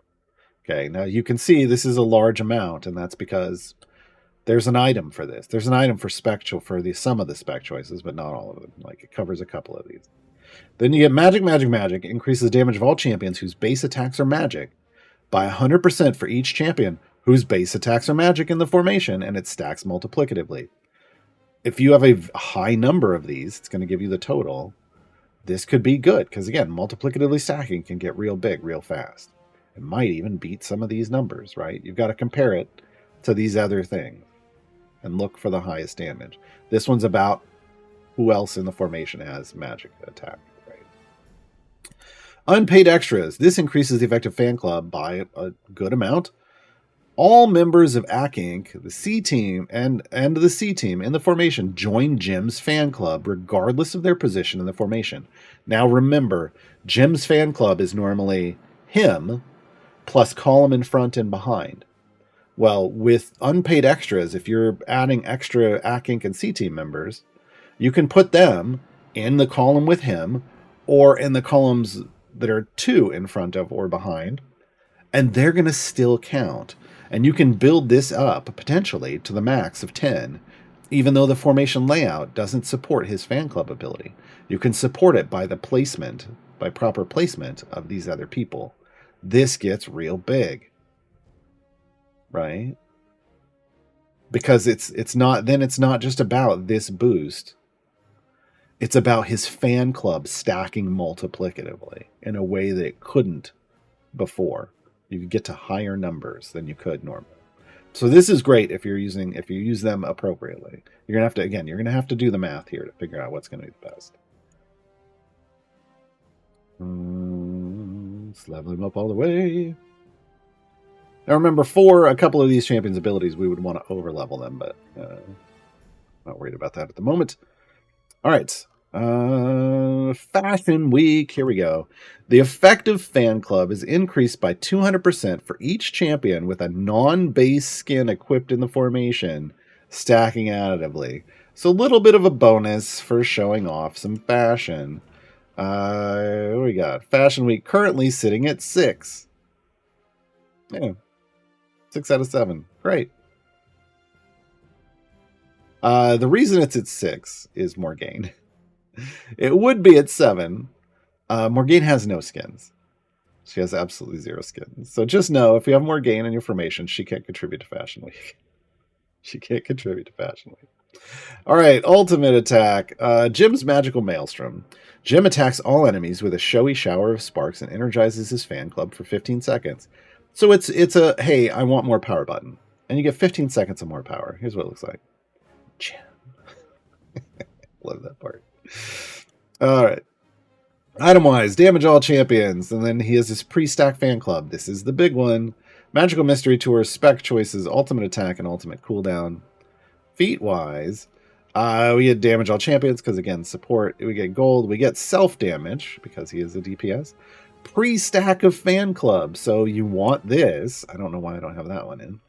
S2: Okay, now you can see this is a large amount, and that's because there's an item for this. There's an item for some of the spec choices, but not all of them. Like, it covers a couple of these. Then you get Magic, increases damage of all champions whose base attacks are magic by 100% for each champion whose base attacks are magic in the formation, and it stacks multiplicatively. If you have a high number of these, it's going to give you the total. This could be good, because again, multiplicatively stacking can get real big real fast. It might even beat some of these numbers, right? You've got to compare it to these other things and look for the highest damage. This one's about who else in the formation has magic attack, right? Unpaid extras. This increases the effective fan club by a good amount. All members of AC Inc., the C team, and the C team in the formation join Jim's fan club regardless of their position in the formation. Now remember, Jim's fan club is normally him plus column in front and behind. Well, with unpaid extras, if you're adding extra AC Inc. and C team members, you can put them in the column with him or in the columns that are 2 in front of or behind, and they're going to still count. And you can build this up potentially to the max of 10, even though the formation layout doesn't support his fan club ability. You can support it by proper placement of these other people. This gets real big. right? Because it's not just about this boost. It's about his fan club stacking multiplicatively in a way that it couldn't before. You could get to higher numbers than you could normally. So this is great if you use them appropriately. You're gonna have to do the math here to figure out what's gonna be the best. Let's level him up all the way. Now remember, for a couple of these champions' abilities, we would want to over-level them, but not worried about that at the moment. All right. Fashion Week. Here we go. The effective fan club is increased by 200% for each champion with a non-base skin equipped in the formation, stacking additively. So a little bit of a bonus for showing off some fashion. What do we got? Fashion Week currently sitting at 6. Yeah. 6 out of 7. Great. The reason it's at 6 is Morgane. It would be at 7. Morgane has no skins. She has absolutely 0 skins. So just know, if you have Morgane in your formation, she can't contribute to Fashion Week. She can't contribute to Fashion Week. All right, ultimate attack. Jim's Magical Maelstrom. Jim attacks all enemies with a showy shower of sparks and energizes his fan club for 15 seconds. So it's a, hey, I want more power button. And you get 15 seconds of more power. Here's what it looks like. Jim. Love that part. All right. Item-wise, damage all champions. And then he has his pre-stack fan club. This is the big one. Magical Mystery Tour, spec choices, ultimate attack, and ultimate cooldown. Feat-wise, we get damage all champions because, again, support. We get gold. We get self-damage because he is a DPS. Pre-stack of fan club. So you want this. I don't know why I don't have that one in.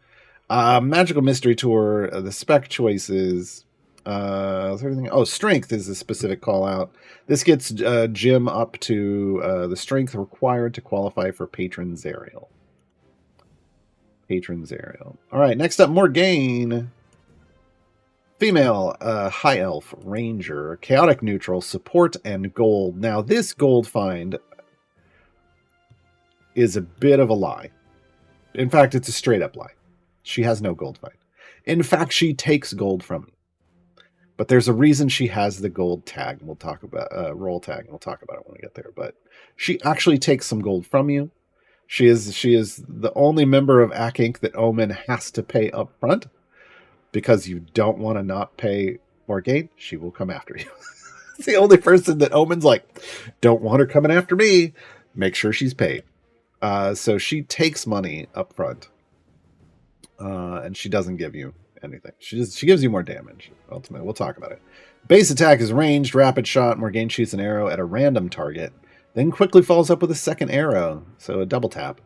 S2: Magical Mystery Tour, the spec choices. Strength is a specific call out. This gets Jim up to the strength required to qualify for Patron Zariel. Patron Zariel. All right, next up, Morgane. Female, High Elf, Ranger, Chaotic Neutral, Support, and Gold. Now, this gold find is a bit of a lie. In fact, it's a straight-up lie. She has no gold find. In fact, she takes gold from you. But there's a reason she has the gold tag. We'll talk about roll tag, and we'll talk about it when we get there. But she actually takes some gold from you. She is the only member of ACK Inc. that Omen has to pay up front. Because you don't want to not pay Morgane, she will come after you. It's the only person that Omen's like, don't want her coming after me. Make sure she's paid. So she takes money up front. And she doesn't give you anything. She gives you more damage. Ultimately, we'll talk about it. Base attack is ranged, rapid shot. Morgane shoots an arrow at a random target, then quickly follows up with a second arrow. So a double tap.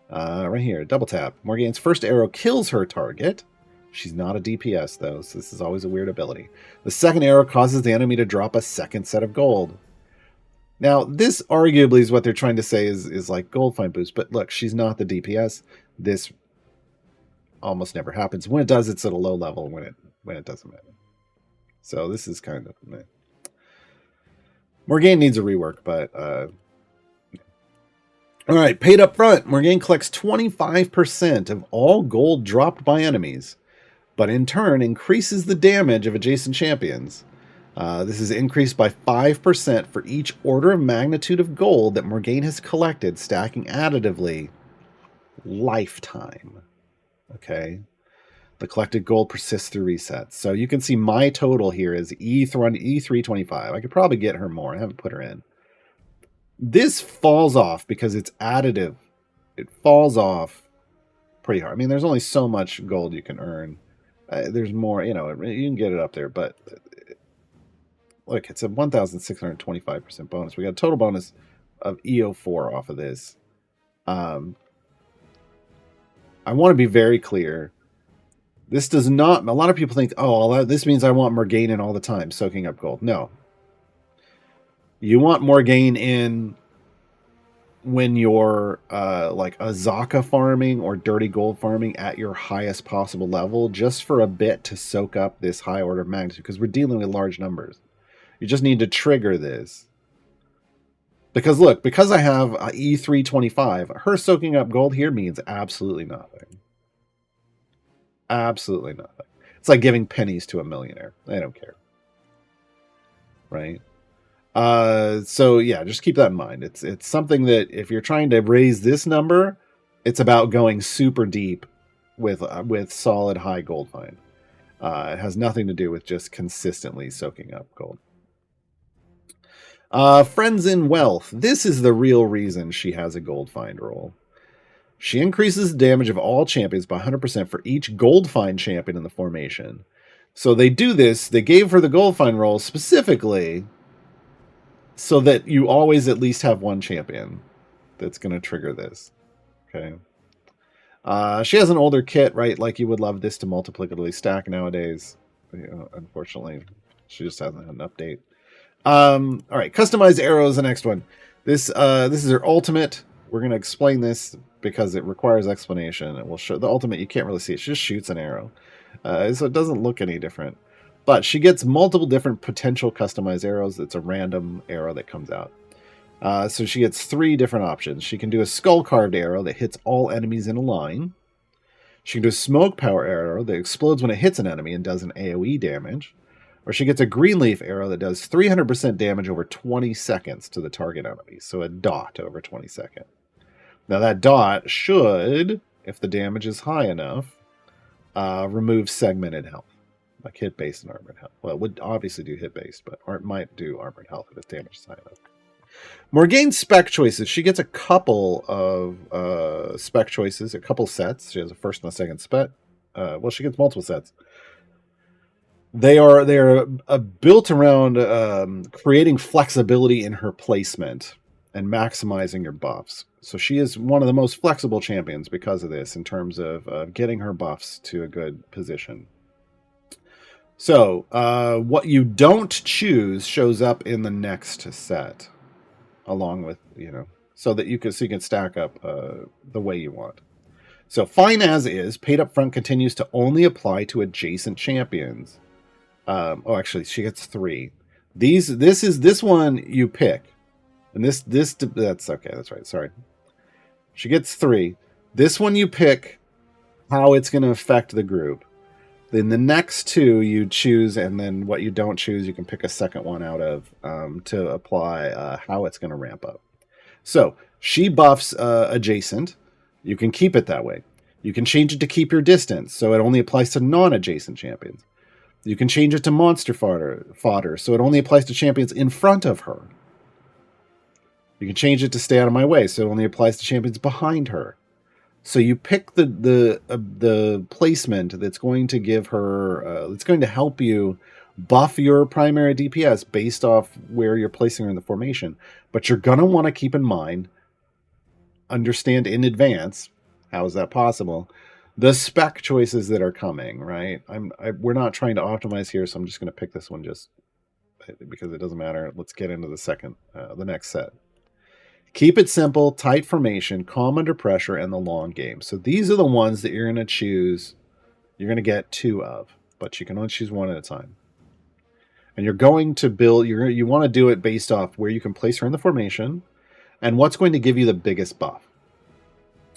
S2: Right here, double tap. Morgane's first arrow kills her target. She's not a DPS, though, so this is always a weird ability. The second arrow causes the enemy to drop a second set of gold. Now, this arguably is what they're trying to say is like gold find boost, but look, she's not the DPS. This almost never happens. When it does, it's at a low level when it doesn't matter. So this is kind of meh. Morgane needs a rework, but all right, paid up front. Morgane collects 25% of all gold dropped by enemies, but in turn increases the damage of adjacent champions. This is increased by 5% for each order of magnitude of gold that Morgane has collected, stacking additively lifetime. Okay. The collected gold persists through resets. So you can see my total here is E325. I could probably get her more. I haven't put her in. This falls off because it's additive. It falls off pretty hard. I mean, there's only so much gold you can earn. There's more, you can get it up there, but look, it's a 1,625% bonus. We got a total bonus of EO4 off of this. I want to be very clear. This does not, a lot of people think, oh, this means I want Morgane in all the time, soaking up gold. No. You want Morgane in when you're like Azaka farming or dirty gold farming at your highest possible level, just for a bit to soak up this high order of magnitude, because we're dealing with large numbers. You just need to trigger this. Because look, because I have E325, her soaking up gold here means absolutely nothing. Absolutely nothing. It's like giving pennies to a millionaire. They don't care. Right? So yeah, just keep that in mind. It's something that if you're trying to raise this number, it's about going super deep with solid high gold find. It has nothing to do with just consistently soaking up gold. Friends in wealth. This is the real reason she has a gold find roll. She increases the damage of all champions by 100% for each gold find champion in the formation. So they do this. They gave her the gold find roll specifically so that you always at least have one champion that's going to trigger this. Okay. She has an older kit, right? Like you would love this to multiplicatively stack nowadays. Unfortunately, she just hasn't had an update. All right, customized arrow is the next one. This is her ultimate. We're going to explain this because it requires explanation. It will show the ultimate. You can't really see it. She just shoots an arrow, so it doesn't look any different. But she gets multiple different potential customized arrows. It's a random arrow that comes out. So she gets 3 different options. She can do a skull carved arrow that hits all enemies in a line. She can do a smoke power arrow that explodes when it hits an enemy and does an AoE damage. Or she gets a green leaf arrow that does 300% damage over 20 seconds to the target enemy. So a dot over 20 seconds. Now that dot should, if the damage is high enough, remove segmented health. Like hit-based and armored health. Well, it would obviously do hit-based, but it might do armored health if its damage is high enough. Morgaine's spec choices. She gets a couple of spec choices, a couple sets. She has a first and a second spec. Well, she gets multiple sets. They're built around creating flexibility in her placement and maximizing your buffs. So she is one of the most flexible champions because of this in terms of getting her buffs to a good position. So what you don't choose shows up in the next set, along with, so that you can stack up the way you want. So fine as is, paid up front continues to only apply to adjacent champions. Actually, she gets 3. This one you pick, and that's okay. That's right. Sorry, she gets 3. This one you pick how it's going to affect the group. Then the next 2 you choose, and then what you don't choose, you can pick a second one out of to apply how it's going to ramp up. So she buffs adjacent. You can keep it that way. You can change it to keep your distance, so it only applies to non-adjacent champions. You can change it to monster fodder, so it only applies to champions in front of her. You can change it to stay out of my way, so it only applies to champions behind her. So you pick the placement that's going to give her, it's going to help you buff your primary DPS based off where you're placing her in the formation. But you're going to want to keep in mind, understand in advance, how is that possible, the spec choices that are coming, right? We're not trying to optimize here, so I'm just going to pick this one just because it doesn't matter. Let's get into the next set. Keep it simple, tight formation, calm under pressure, and the long game. So these are the ones that you're going to choose. You're going to get 2 of, but you can only choose 1 at a time. And you're going to build, you want to do it based off where you can place her in the formation and what's going to give you the biggest buff.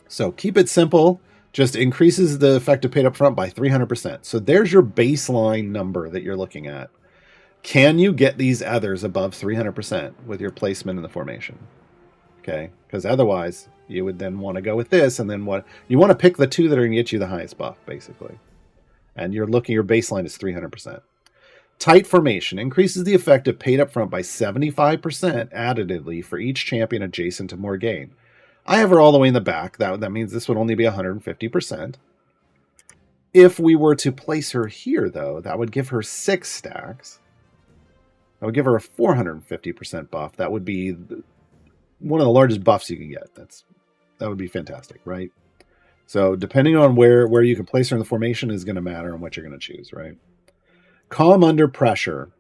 S2: So keep it simple, just increases the effective paid up front by 300%. So there's your baseline number that you're looking at. Can you get these others above 300% with your placement in the formation? Okay, because otherwise you would then want to go with this, and then what you want to pick the 2 that are going to get you the highest buff, basically. And your baseline is 300%. Tight formation increases the effect of paid up front by 75% additively for each champion adjacent to Morgaine. I have her all the way in the back. That means this would only be 150%. If we were to place her here, though, that would give her 6 stacks. That would give her a 450% buff. That would be one of the largest buffs you can get. That would be fantastic, right? So depending on where you can place her in the formation is going to matter on what you're going to choose, right? Calm under pressure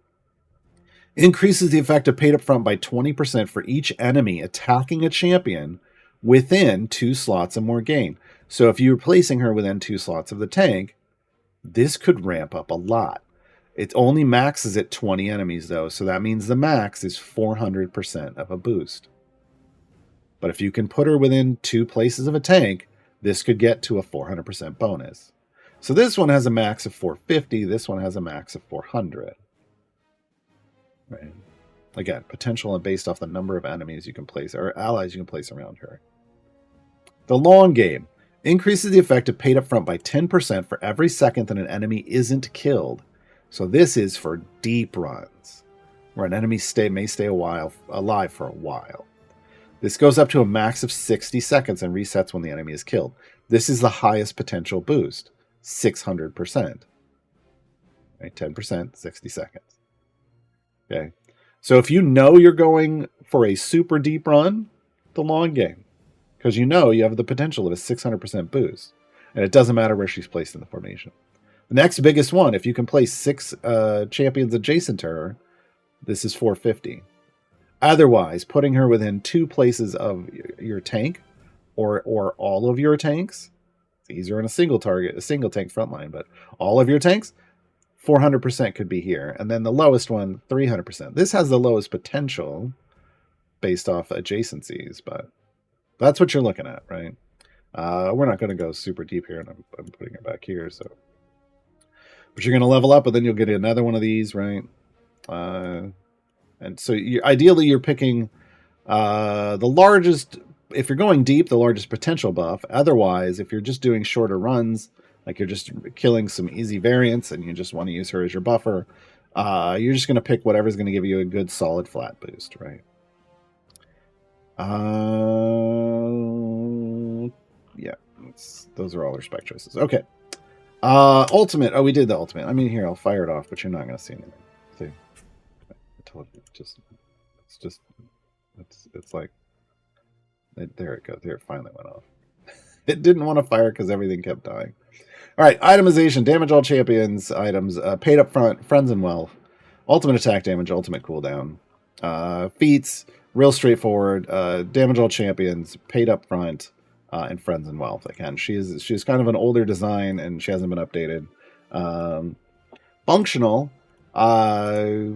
S2: increases the effect of paid up front by 20% for each enemy attacking a champion within 2 slots of Morgaine. So if you're placing her within 2 slots of the tank, this could ramp up a lot. It only maxes at 20 enemies, though, so that means the max is 400% of a boost. But if you can put her within 2 places of a tank, this could get to a 400% bonus. So this one has a max of 450. This one has a max of 400. Right. Again, potential and based off the number of enemies you can place or allies you can place around her. The long game increases the effect of paid up front by 10% for every second that an enemy isn't killed. So this is for deep runs, where an enemy may stay alive for a while. This goes up to a max of 60 seconds and resets when the enemy is killed. This is the highest potential boost, 600%. Right, 10%, 60 seconds. Okay. So if you know you're going for a super deep run, the long game, because you know you have the potential of a 600% boost, and it doesn't matter where she's placed in the formation. The next biggest one, if you can place 6 champions adjacent to her, this is 450. Otherwise, putting her within 2 places of your tank or all of your tanks, it's easier in a single target, a single tank frontline, but all of your tanks, 400% could be here. And then the lowest one, 300%. This has the lowest potential based off adjacencies, but that's what you're looking at, right? We're not going to go super deep here, and I'm putting it back here. So, but you're going to level up, and then you'll get another one of these, right? And so ideally you're picking the largest, if you're going deep, the largest potential buff. Otherwise, if you're just doing shorter runs, like you're just killing some easy variants and you just want to use her as your buffer, you're just going to pick whatever's going to give you a good solid flat boost, right? Yeah, those are all our spec choices. Okay. Ultimate. Oh, we did the ultimate. I mean, here, I'll fire it off, but you're not going to see anything. See? I told you. It's like, there it goes. There it finally went off. It didn't want to fire because everything kept dying. All right, itemization, damage all champions, items, paid up front, friends and wealth, ultimate attack damage, ultimate cooldown, feats, real straightforward, damage all champions, paid up front, and friends and wealth. Again, she's kind of an older design and she hasn't been updated. Functional, but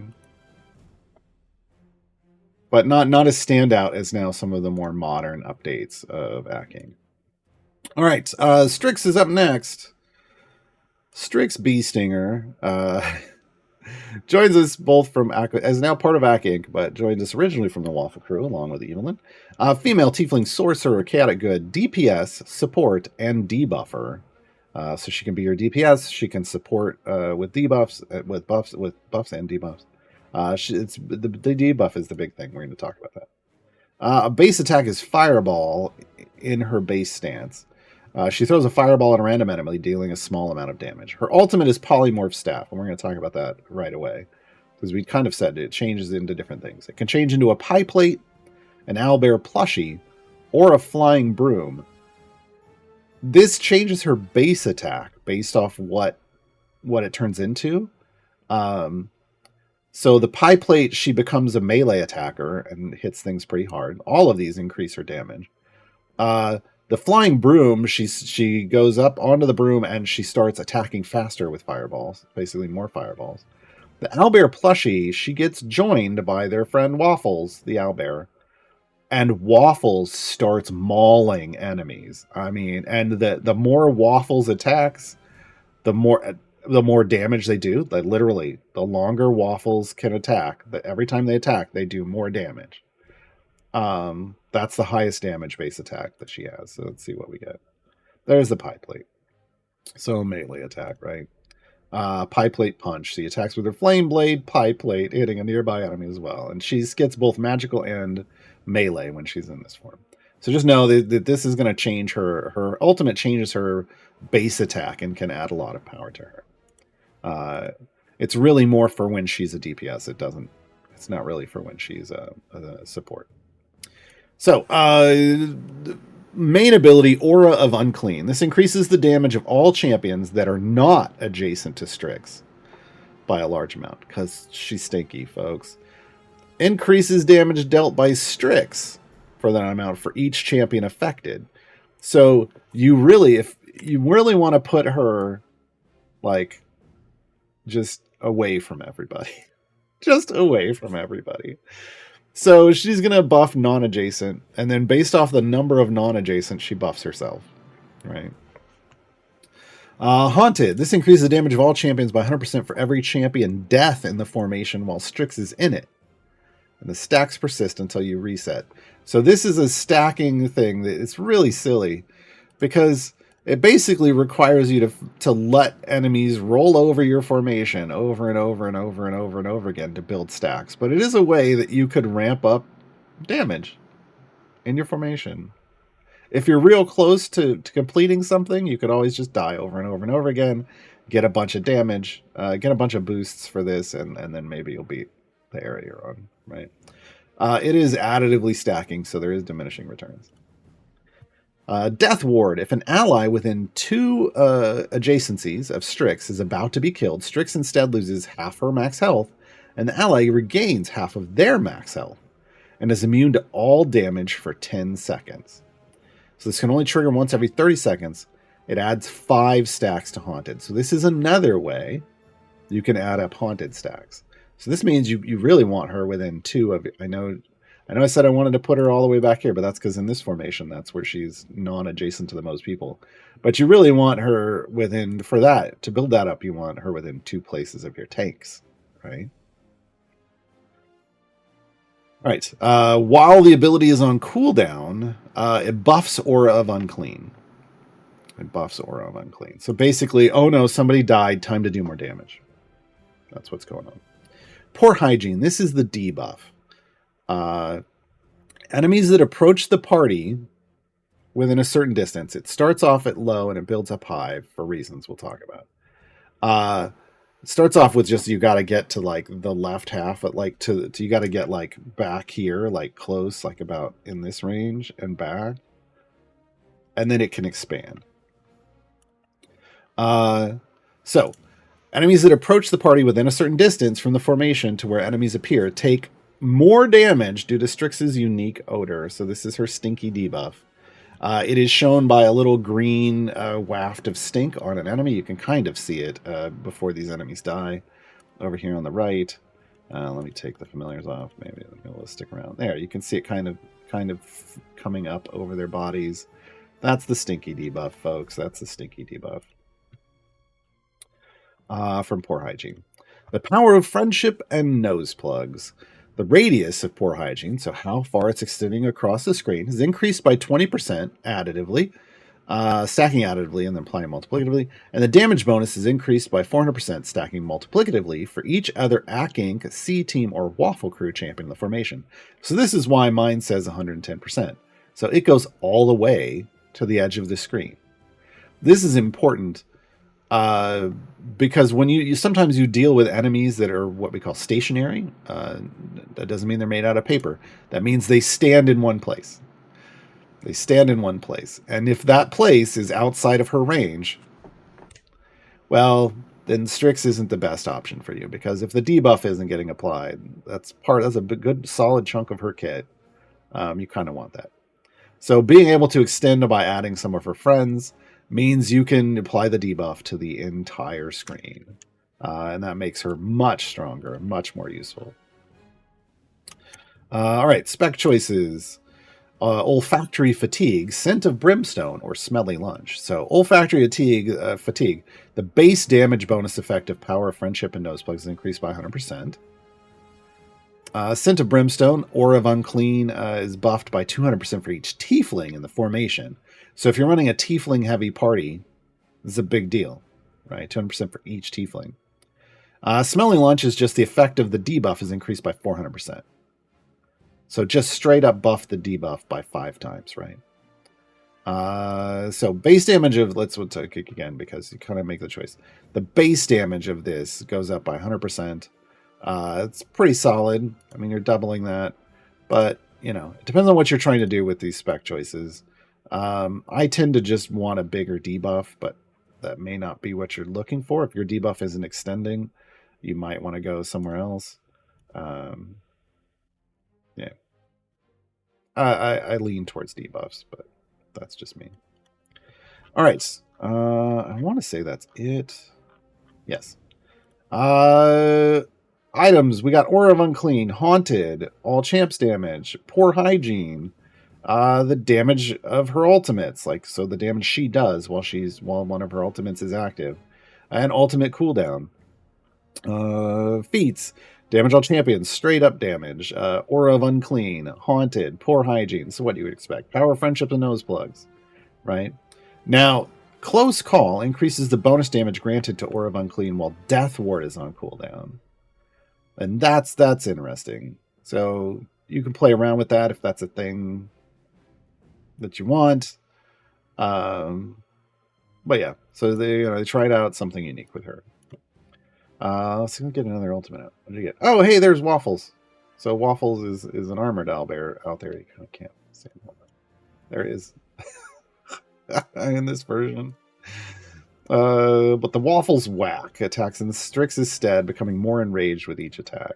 S2: not as standout as now some of the more modern updates of Acking. All right, Strix is up next. Strix Beestinger joins us both from as now part of Acking, but joined us originally from the Waffle Crew along with Evelyn. Female tiefling sorcerer, chaotic good, DPS, support, and debuffer. So she can be your DPS. She can support with debuffs, with buffs and debuffs. The debuff is the big thing. We're going to talk about that. Base attack is Fireball in her base stance. She throws a fireball at a random enemy, dealing a small amount of damage. Her ultimate is Polymorph Staff, and we're going to talk about that right away. Because we kind of said it changes into different things. It can change into a pie plate, an owlbear plushie, or a flying broom. This changes her base attack based off what it turns into. So the pie plate, she becomes a melee attacker and hits things pretty hard. All of these increase her damage. The flying broom, she goes up onto the broom and she starts attacking faster with fireballs, basically more fireballs. The owlbear plushie, she gets joined by their friend Waffles, the owlbear, and Waffles starts mauling enemies. I mean, and the more Waffles attacks, the more damage they do. Like literally, the longer Waffles can attack, every time they attack, they do more damage. That's the highest damage base attack that she has. So let's see what we get. There's the pie plate. So melee attack, right? Pie plate punch. She attacks with her flame blade, pie plate, hitting a nearby enemy as well. And she gets both magical and melee when she's in this form. So just know that this is going to change her ultimate changes her base attack and can add a lot of power to her. It's really more for when she's a DPS. It's not really for when she's a support. So, main ability, Aura of Unclean. This increases the damage of all champions that are not adjacent to Strix by a large amount, because she's stinky, folks. Increases damage dealt by Strix for that amount for each champion affected. So, if you really want to put her, like, just away from everybody. Just away from everybody. So she's going to buff non-adjacent, and then based off the number of non-adjacent, she buffs herself, right? Haunted. This increases the damage of all champions by 100% for every champion death in the formation while Strix is in it. And the stacks persist until you reset. So this is a stacking thing that it's really silly because it basically requires you to let enemies roll over your formation over and over and over and over and over again to build stacks. But it is a way that you could ramp up damage in your formation. If you're real close to completing something, you could always just die over and over and over again, get a bunch of damage, get a bunch of boosts for this, and then maybe you'll beat the area you're on, right? It is additively stacking, so there is diminishing returns. Death Ward. If an ally within 2 adjacencies of Strix is about to be killed, Strix instead loses half her max health, and the ally regains half of their max health, and is immune to all damage for 10 seconds. So this can only trigger once every 30 seconds. It adds 5 stacks to Haunted. So this is another way you can add up Haunted stacks. So this means you really want her within 2 of... I know I said I wanted to put her all the way back here, but that's because in this formation, that's where she's non-adjacent to the most people. But you really want her within... For that, to build that up, you want her within 2 places of your tanks, right? All right. While the ability is on cooldown, it buffs Aura of Unclean. It buffs Aura of Unclean. So basically, oh no, somebody died. Time to do more damage. That's what's going on. Poor Hygiene. This is the debuff. Enemies that approach the party within a certain distance. It starts off at low and it builds up high for reasons we'll talk about. It starts off with just you got to get to like the left half, but like to you got to get like back here, like close, like about in this range and back, and then it can expand. So enemies that approach the party within a certain distance from the formation to where enemies appear take more damage due to Strix's unique odor. So this is her stinky debuff. It is shown by a little green waft of stink on an enemy. You can kind of see it before these enemies die. Over here on the right. Let me take the familiars off. Maybe it'll stick around. There, you can see it kind of coming up over their bodies. That's the stinky debuff, folks. That's the stinky debuff. From Poor Hygiene. The power of friendship and nose plugs. The radius of Poor Hygiene, so how far it's extending across the screen, is increased by 20% additively, stacking additively and then applying multiplicatively, and the damage bonus is increased by 400%, stacking multiplicatively for each other ACK, C-Team, or Waffle Crew champion in the formation. So this is why mine says 110%. So it goes all the way to the edge of the screen. This is important because when you sometimes you deal with enemies that are what we call stationary. That doesn't mean they're made out of paper. That means they stand in one place. They stand in one place. And if that place is outside of her range, well, then Strix isn't the best option for you, because if the debuff isn't getting applied, that's a good solid chunk of her kit. You kind of want that. So being able to extend by adding some of her friends means you can apply the debuff to the entire screen. And that makes her much stronger, much more useful. All right, spec choices. Olfactory fatigue, scent of brimstone, or smelly lunch. So olfactory fatigue, the base damage bonus effect of power, friendship, and nose plugs is increased by 100%. Scent of brimstone, aura of unclean, is buffed by 200% for each tiefling in the formation. So if you're running a tiefling heavy party, this is a big deal, right? 200% for each tiefling. Smelly lunch is just the effect of the debuff is increased by 400%. So just straight up buff the debuff by 5 times, right? So base damage of, let's take it again because you kind of make the choice. The base damage of this goes up by 100%. It's pretty solid. I mean, you're doubling that, but you know, it depends on what you're trying to do with these spec choices. I tend to just want a bigger debuff, but that may not be what you're looking for. If your debuff isn't extending, you might want to go somewhere else. Yeah. I lean towards debuffs, but that's just me. All right. I want to say that's it. Yes. Items. We got Aura of Unclean, Haunted, All Champs Damage, Poor Hygiene, The damage of her ultimates, so the damage she does while one of her ultimates is active, and ultimate cooldown. Feats, damage all champions, straight up damage, aura of unclean, haunted, poor hygiene. So what you would expect? Power, friendship, and nose plugs, right? Now, close call increases the bonus damage granted to aura of unclean while death ward is on cooldown, and that's interesting. So you can play around with that if that's a thing that you want. But yeah, so they tried out something unique with her. Let's see if we get another ultimate out. What did you get? Oh, hey, there's Waffles. So Waffles is an armored owlbear out there. You kind of can't see him. There he is in this version. But the Waffles whack attacks in Strix's stead, becoming more enraged with each attack.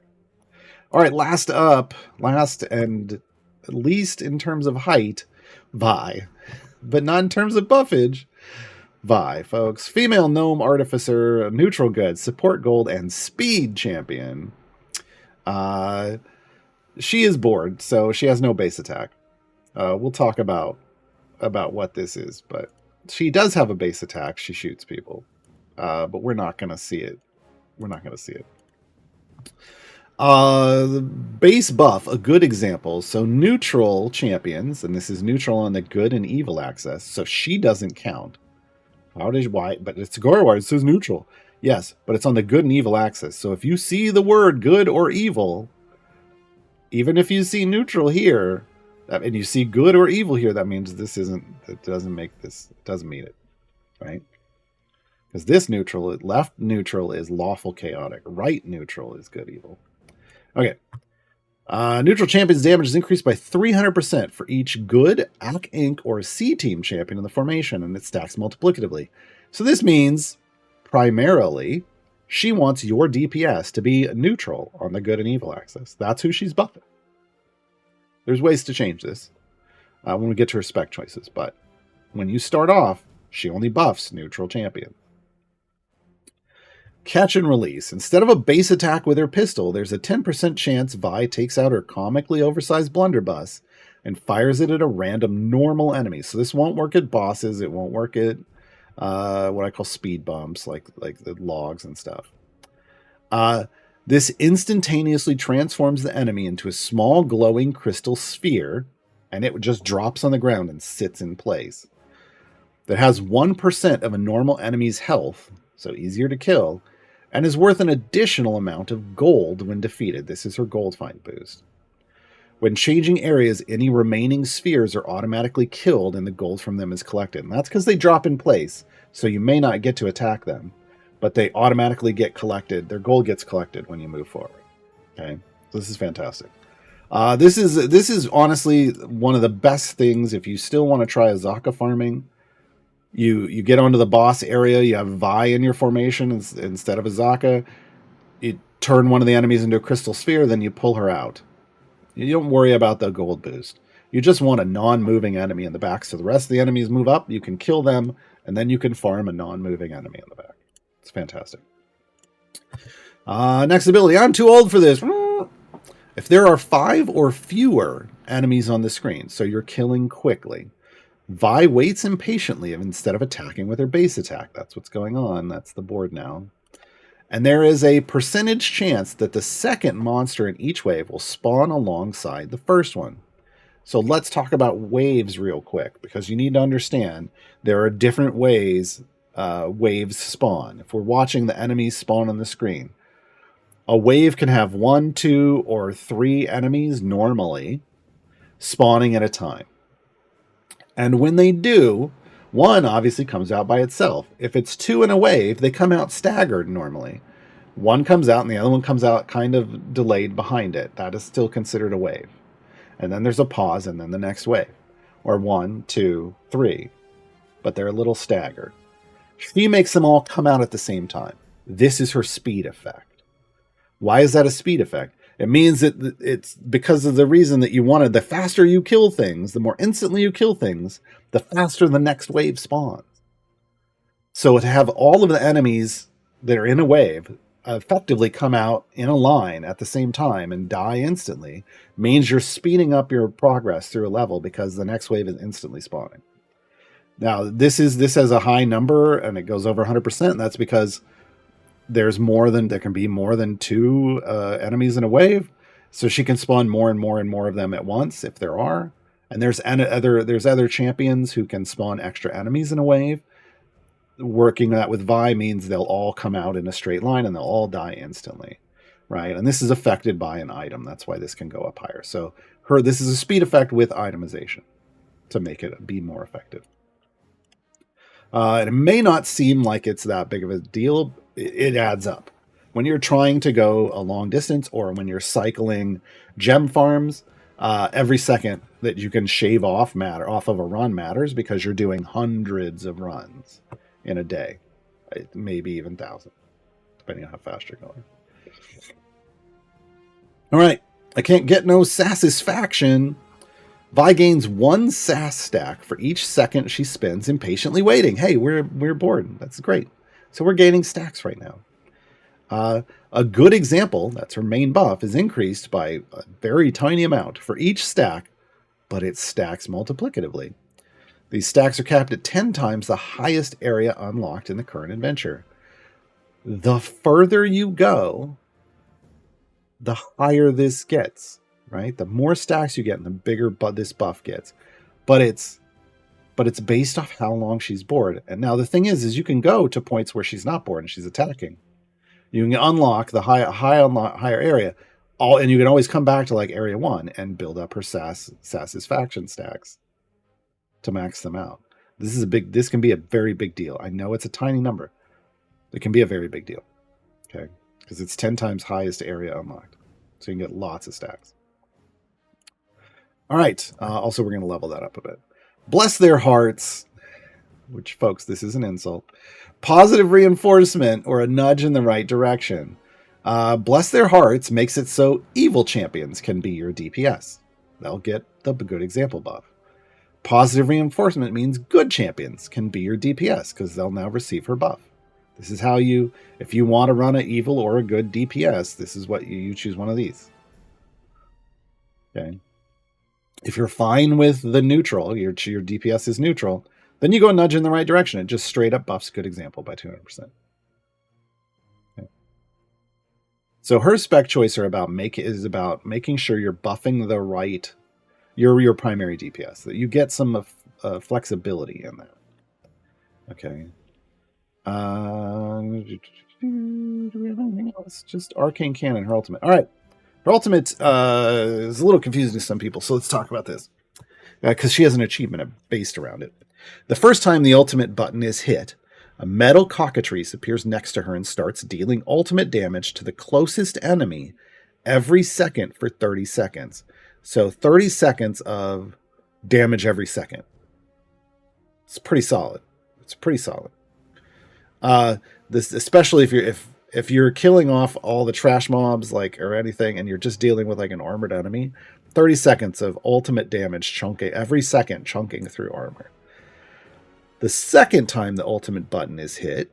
S2: All right, last and least in terms of height, Vi, but not in terms of buffage. Vi, folks. Female gnome artificer, neutral good, support gold, and speed champion. She is bored, so she has no base attack. We'll talk about what this is, but she does have a base attack. She shoots people, but we're not going to see it. The base buff, a good example. So neutral champions, and this is neutral on the good and evil axis, so she doesn't count. Why? But it's Gaarawarr. It says neutral. Yes, but it's on the good and evil axis. So if you see the word good or evil, even if you see neutral here, and you see good or evil here, that means it doesn't meet it, right? Because this neutral, left neutral is lawful chaotic. Right neutral is good evil. Okay. Neutral champion's damage is increased by 300% for each good, Ac Inc. or C team champion in the formation, and it stacks multiplicatively. So this means, primarily, she wants your DPS to be neutral on the good and evil axis. That's who she's buffing. There's ways to change this when we get to her spec choices, but when you start off, she only buffs neutral champion. Catch and release. Instead of a base attack with her pistol, there's a 10% chance Vi takes out her comically oversized blunderbuss and fires it at a random normal enemy. So this won't work at bosses. It won't work at what I call speed bumps, like the logs and stuff. This instantaneously transforms the enemy into a small glowing crystal sphere, and it just drops on the ground and sits in place. That has 1% of a normal enemy's health, so easier to kill, and is worth an additional amount of gold when defeated. This is her gold find boost. When changing areas, any remaining spheres are automatically killed and the gold from them is collected. And that's because they drop in place, so you may not get to attack them, but they automatically get collected. Their gold gets collected when you move forward. Okay, so this is fantastic. This is honestly one of the best things if you still want to try Azaka farming. You get onto the boss area, you have Vi in your formation instead of Azaka. You turn one of the enemies into a crystal sphere, then you pull her out. You don't worry about the gold boost. You just want a non-moving enemy in the back, so the rest of the enemies move up, you can kill them, and then you can farm a non-moving enemy in the back. It's fantastic. Next ability. I'm too old for this. If there are 5 or fewer enemies on the screen, so you're killing quickly, Vi waits impatiently instead of attacking with her base attack. That's what's going on. That's the board now. And there is a percentage chance that the second monster in each wave will spawn alongside the first one. So let's talk about waves real quick, because you need to understand there are different ways waves spawn. If we're watching the enemies spawn on the screen, a wave can have 1, 2, or 3 enemies normally spawning at a time. And when they do, one obviously comes out by itself. If it's 2 in a wave, they come out staggered normally. One comes out and the other one comes out kind of delayed behind it. That is still considered a wave. And then there's a pause and then the next wave. Or 1, 2, 3. But they're a little staggered. She makes them all come out at the same time. This is her speed effect. Why is that a speed effect? It means that it's because of the reason that you wanted. The faster you kill things, the more instantly you kill things, the faster the next wave spawns. So to have all of the enemies that are in a wave effectively come out in a line at the same time and die instantly means you're speeding up your progress through a level because the next wave is instantly spawning. Now, this has a high number and it goes over 100%. And that's because there can be more than 2 enemies in a wave. So she can spawn more and more and more of them at once if there are. And there's other champions who can spawn extra enemies in a wave. Working that with Vi means they'll all come out in a straight line and they'll all die instantly, right? And this is affected by an item. That's why this can go up higher. So this is a speed effect with itemization to make it be more effective. And it may not seem like it's that big of a deal. It adds up. When you're trying to go a long distance or when you're cycling gem farms, every second that you can shave off of a run matters because you're doing hundreds of runs in a day, maybe even thousands, depending on how fast you're going. All right, I can't get no satisfaction. Vi gains 1 sass stack for each second she spends impatiently waiting. Hey, we're bored. That's great. So we're gaining stacks right now. A good example, that's her main buff, is increased by a very tiny amount for each stack, but it stacks multiplicatively. These stacks are capped at 10 times the highest area unlocked in the current adventure. The further you go, the higher this gets, right? The more stacks you get, and the bigger this buff gets. But it's based off how long she's bored. And now the thing is you can go to points where she's not bored and she's attacking. You can unlock the higher area, and you can always come back to like area 1 and build up her satisfaction stacks to max them out. This can be a very big deal. I know it's a tiny number. It can be a very big deal. Okay. Because it's 10 times highest area unlocked. So you can get lots of stacks. All right. Also, we're going to level that up a bit. Bless their hearts, which, folks, this is an insult. Positive reinforcement or a nudge in the right direction. Bless their hearts makes it so evil champions can be your DPS. They'll get the good example buff. Positive reinforcement means good champions can be your DPS because they'll now receive her buff. This is how if you want to run an evil or a good DPS, this is what you choose one of these. Okay. If you're fine with the neutral, your DPS is neutral, then you go a nudge in the right direction. It just straight up buffs good example by 200%. Okay. So her spec choice is about making sure you're buffing the right, your primary DPS, that you get some flexibility in that. Okay. Do we have anything else? Just Arcane Cannon, her ultimate. All right. Her ultimate is a little confusing to some people, so let's talk about this. Because she has an achievement based around it. The first time the ultimate button is hit, a metal cockatrice appears next to her and starts dealing ultimate damage to the closest enemy every second for 30 seconds. So 30 seconds of damage every second. It's pretty solid. This, especially if you're killing off all the trash mobs or anything, and you're just dealing with an armored enemy, 30 seconds of ultimate damage chunking every second, chunking through armor. The second time the ultimate button is hit,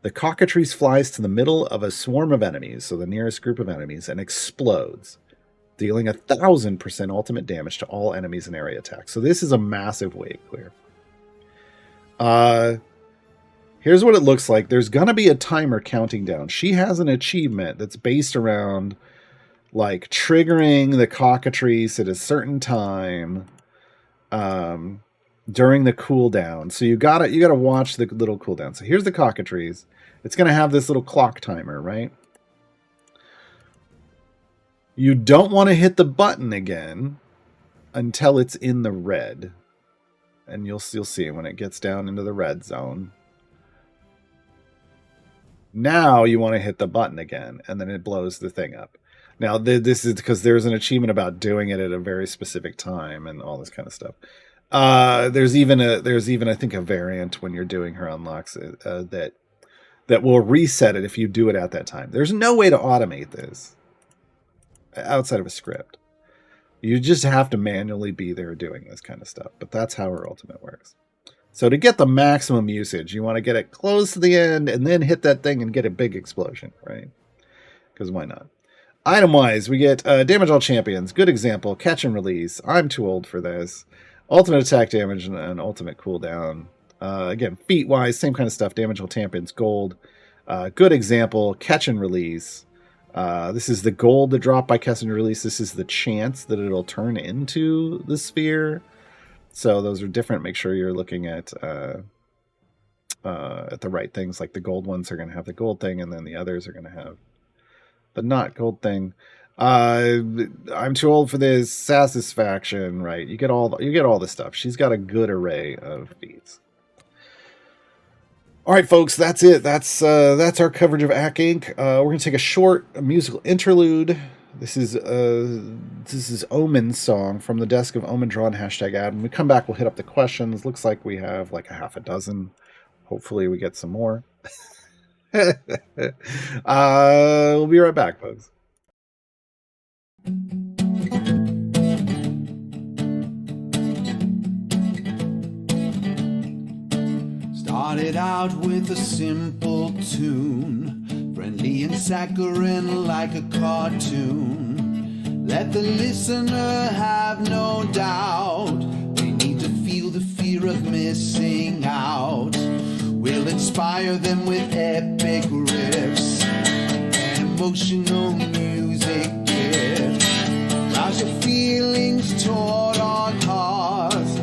S2: the cockatrice flies to the middle of a swarm of enemies, so the nearest group of enemies, and explodes, dealing 1,000% ultimate damage to all enemies in area attack. So this is a massive wave clear. Here's what it looks like. There's going to be a timer counting down. She has an achievement that's based around triggering the cockatrice at a certain time during the cooldown. So you gotta watch the little cooldown. So here's the cockatrice. It's going to have this little clock timer, right? You don't want to hit the button again until it's in the red. And you'll see when it gets down into the red zone. Now you want to hit the button again, and then it blows the thing up. Now, this is because there's an achievement about doing it at a very specific time and all this kind of stuff. There's even I think a variant when you're doing her unlocks that will reset it if you do it at that time. There's no way to automate this outside of a script. You just have to manually be there doing this kind of stuff. But that's how her ultimate works. So to get the maximum usage, you want to get it close to the end and then hit that thing and get a big explosion, right? Because why not? Item-wise, we get damage all champions. Good example, catch and release. I'm too old for this. Ultimate attack damage and ultimate cooldown. Again, feat-wise, same kind of stuff. Damage all champions, gold. Good example, catch and release. This is the gold to drop by catch and release. This is the chance that it'll turn into the sphere. So those are different. Make sure you're looking at the right things. Like the gold ones are going to have the gold thing, and then the others are going to have the not gold thing. I'm too old for this. Satisfaction, right? You get all the stuff. She's got a good array of feats. All right, folks, that's it. That's our coverage of Ack Inc. We're gonna take a short musical interlude. This is Omen's song from the desk of Omen Drawn #ad. When we come back, we'll hit up the questions. Looks like we have like a half a dozen. Hopefully, we get some more. We'll be right back, folks.
S1: Started out with a simple tune, friendly and saccharine like a cartoon. Let the listener have no doubt, they need to feel the fear of missing out. We'll inspire them with epic riffs and emotional music gifts. Rouse your feelings toward our cause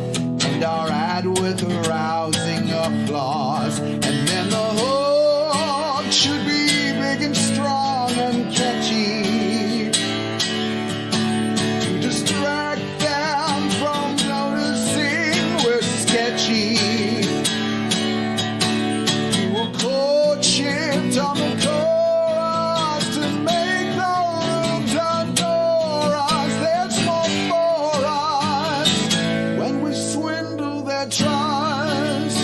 S1: and our ad with arousing applause. And then the hook should be big and strong and catchy to distract them from noticing we're sketchy. Chord shift on the chorus to make the room adore us. There's more for us when we swindle their trust.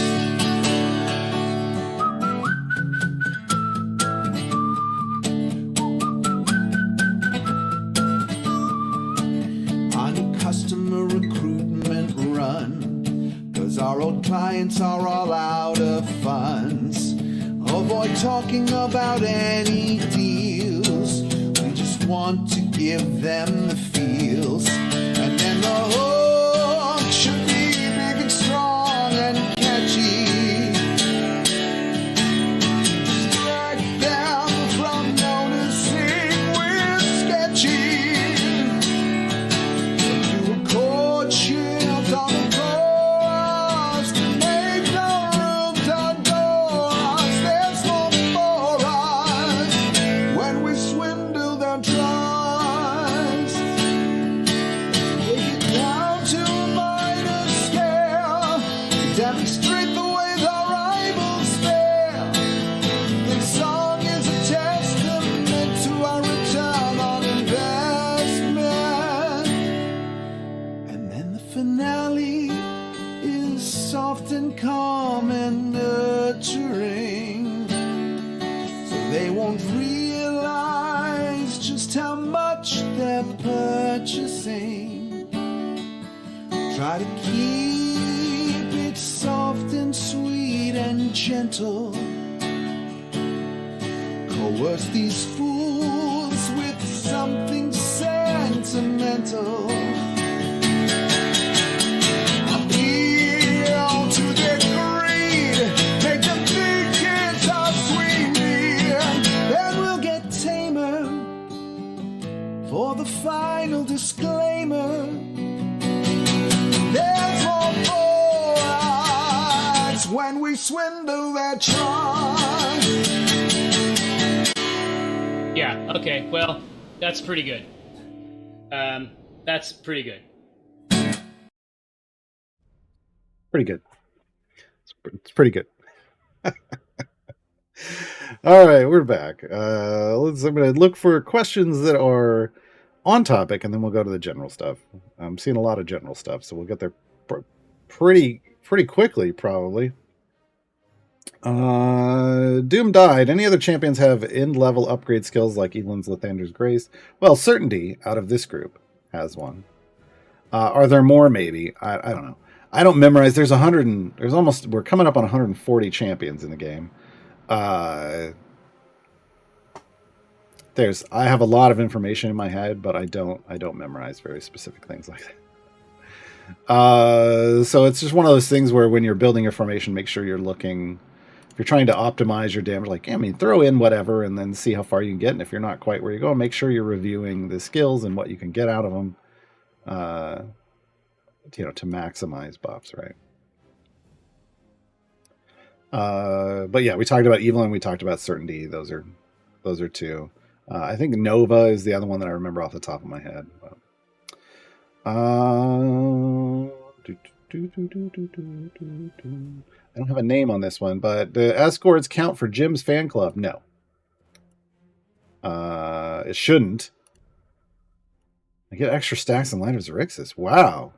S1: On a customer recruitment run, 'cause our old clients are all out of funds. Avoid talking about any deals. We just want to give them the feels. And then the hook should be big and strong and catchy. Distract them from noticing we're sketchy. Do a chord shift on the chorus to make the room adore us. There's more for us when we swindle their trust. Take it down to a minor scale to demonstrate the way the rivals fail. The song is a testament to our return on investment. And then the finale is soft and calm and nurturing, so they won't realize just how much they're purchasing. Try to keep it soft and sweet and gentle. Coerce these fools with something sentimental. Appeal to their greed, make them think it's us we need. Then we'll get tamer for the final disclaimer. There's more for us when we swindle their trust.
S3: Yeah, okay, well, that's pretty good. That's pretty good.
S2: Pretty good. It's pretty good. All right, we're back. I'm going to look for questions that are on topic, and then we'll go to the general stuff. I'm seeing a lot of general stuff, so we'll get there pretty quickly, probably. Doom died. Any other champions have end-level upgrade skills like Evelyn's Lathander's Grace? Well, Certainty, out of this group, has one. Are there more? Maybe. I don't know. I don't memorize. There's we're coming up on 140 champions in the game. I have a lot of information in my head, but I don't memorize very specific things like that. So it's just one of those things where when you're building your formation, make sure you're looking, if you're trying to optimize your damage, like, I mean, throw in whatever and then see how far you can get. And if you're not quite where you go, make sure you're reviewing the skills and what you can get out of them, to maximize buffs, right? But yeah, we talked about evil and we talked about certainty. Those are two. I think Nova is the other one that I remember off the top of my head. I don't have a name on this one, but the escorts count for Jim's fan club? No. It shouldn't. I get extra stacks and Lighters of Rixus. Wow.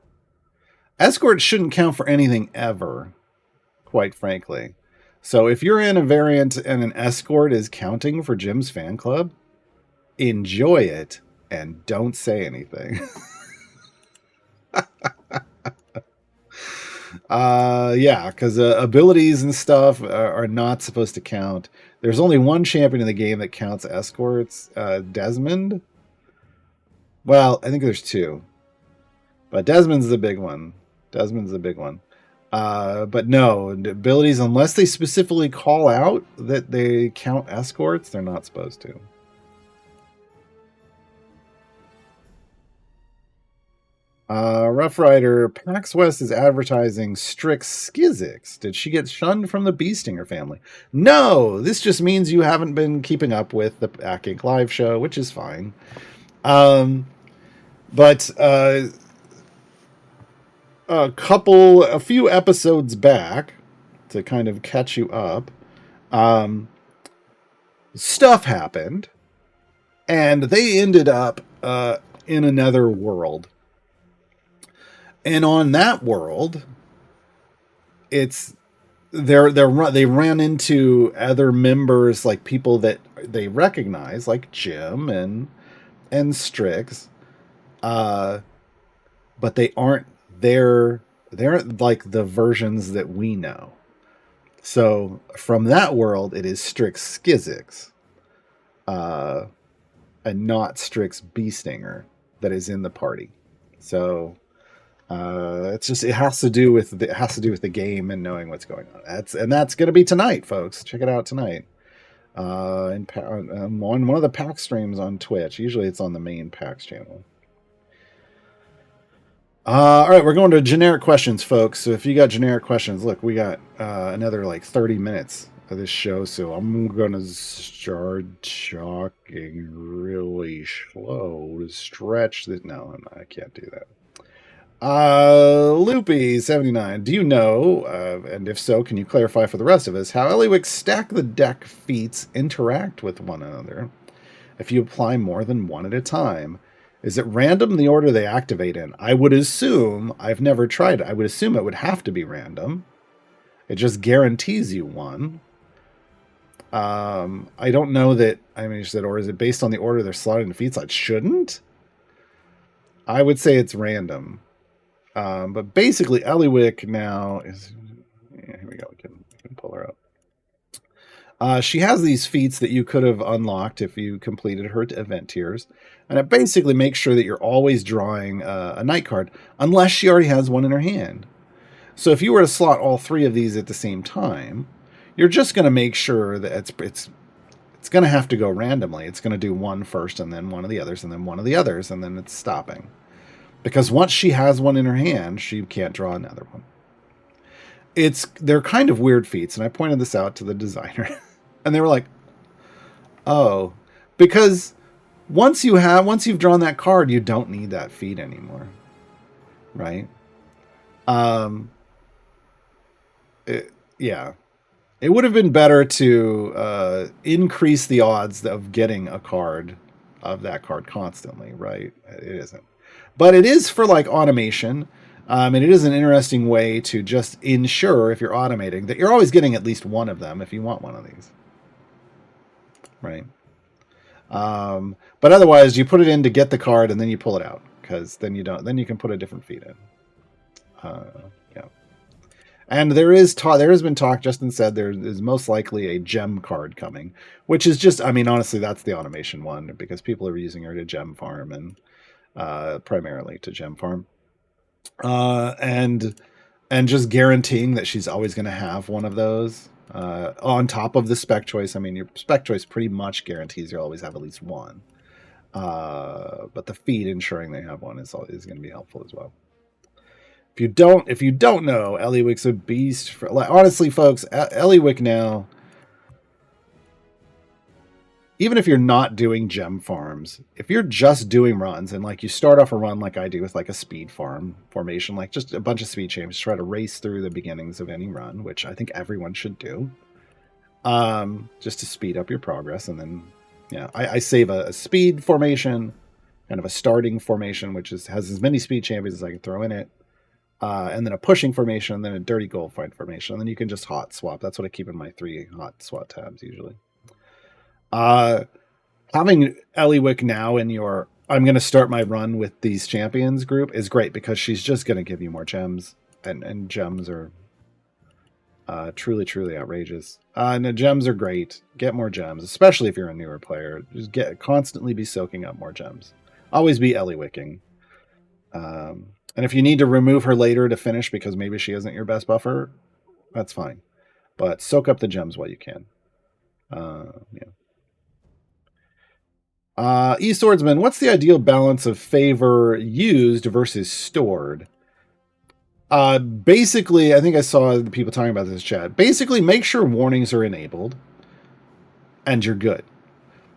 S2: Escorts shouldn't count for anything ever, quite frankly. So if you're in a variant and an escort is counting for Jim's fan club, enjoy it and don't say anything. Yeah, because abilities and stuff are not supposed to count. There's only one champion in the game that counts escorts, Desmond. Well, I think there's two, but Desmond's the big one. But no, abilities, unless they specifically call out that they count escorts, they're not supposed to. Rough Rider, PAX West is advertising Strix Skizix. Did she get shunned from the Beestinger family? No, this just means you haven't been keeping up with the Pack Inc. live show, which is fine. But a few episodes back, to kind of catch you up, stuff happened, and they ended up in another world. And on that world, they ran into other members, like people that they recognize, like Jim and Strix, but they aren't there. They're like the versions that we know. So from that world, it is Strix Skizix, and not Strix Beestinger that is in the party. So. It has to do with the game and knowing what's going on. That's going to be tonight, folks. Check it out tonight. On one of the PAX streams on Twitch. Usually it's on the main PAX channel. All right, we're going to generic questions, folks. So if you got generic questions, look, we got another like 30 minutes of this show. So I'm going to start talking really slow to stretch this. No, I can't do that. Loopy79, do you know, and if so, can you clarify for the rest of us, how Eliwick's stack the deck feats interact with one another if you apply more than one at a time? Is it random the order they activate in? I would assume, I've never tried it, I would assume it would have to be random. It just guarantees you one. I don't know that, she said, or is it based on the order they're slotted in feats? It shouldn't. I would say it's random. But basically, Eliwick now is... Yeah, here we go. We can pull her up. She has these feats that you could have unlocked if you completed her event tiers. And it basically makes sure that you're always drawing a night card, unless she already has one in her hand. So if you were to slot all three of these at the same time, you're just going to make sure that it's going to have to go randomly. It's going to do one first, and then one of the others, and then one of the others, and then it's stopping. Because once she has one in her hand, she can't draw another one. They're kind of weird feats, and I pointed this out to the designer, and they were like, "Oh, because once you've drawn that card, you don't need that feat anymore, right?" Yeah, it would have been better to increase the odds of getting a card of that card constantly, right? It isn't. But it is for like automation, and it is an interesting way to just ensure, if you're automating, that you're always getting at least one of them if you want one of these, right? But otherwise, you put it in to get the card, and then you pull it out, because then you don't. Then you can put a different feat in. Yeah. And there has been talk, Justin said there is most likely a gem card coming, which is just, I mean, honestly, that's the automation one because people are using her to gem farm and primarily to gem farm. And just guaranteeing that she's always going to have one of those on top of the spec choice. I mean, your spec choice pretty much guarantees you'll always have at least one. But the feed ensuring they have one is going to be helpful as well. If you don't know, Eliwick's a beast. Honestly, folks, Eliwick now, even if you're not doing gem farms, if you're just doing runs and like you start off a run like I do with like a speed farm formation, like just a bunch of speed champs, try to race through the beginnings of any run, which I think everyone should do, just to speed up your progress. And then, yeah, I save a speed formation, kind of a starting formation, which has as many speed champions as I can throw in it, and then a pushing formation, and then a dirty gold fight formation, and then you can just hot swap. That's what I keep in my 3 hot swap tabs usually. Having Eliwick now in your I'm going to start my run with these champions group is great because she's just going to give you more gems, and gems are truly outrageous. And the gems are great. Get more gems, especially if you're a newer player. Just constantly be soaking up more gems. Always be Eliwicking. And if you need to remove her later to finish because maybe she isn't your best buffer, that's fine. But soak up the gems while you can. Yeah. eSwordsman, what's the ideal balance of favor used versus stored? Basically, I think I saw the people talking about this chat. Basically, make sure warnings are enabled and you're good.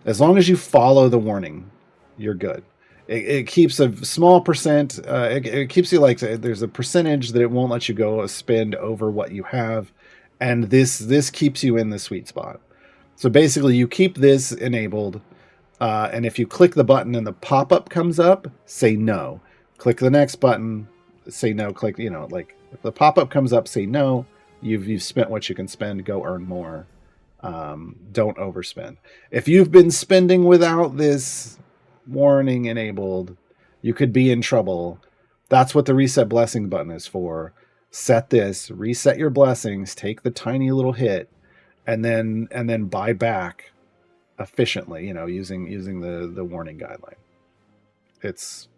S2: As long as you follow the warning, you're good. It keeps a small percent. It keeps you like there's a percentage that it won't let you go spend over what you have. And this keeps you in the sweet spot. So basically, you keep this enabled. And if you click the button and the pop-up comes up, say no. Click the next button, say no. Click, like if the pop-up comes up, say no. You've spent what you can spend. Go earn more. Don't overspend. If you've been spending without this warning enabled, you could be in trouble. That's what the reset blessing button is for. Set this, reset your blessings, take the tiny little hit, and then buy back efficiently, using the warning guideline. It's,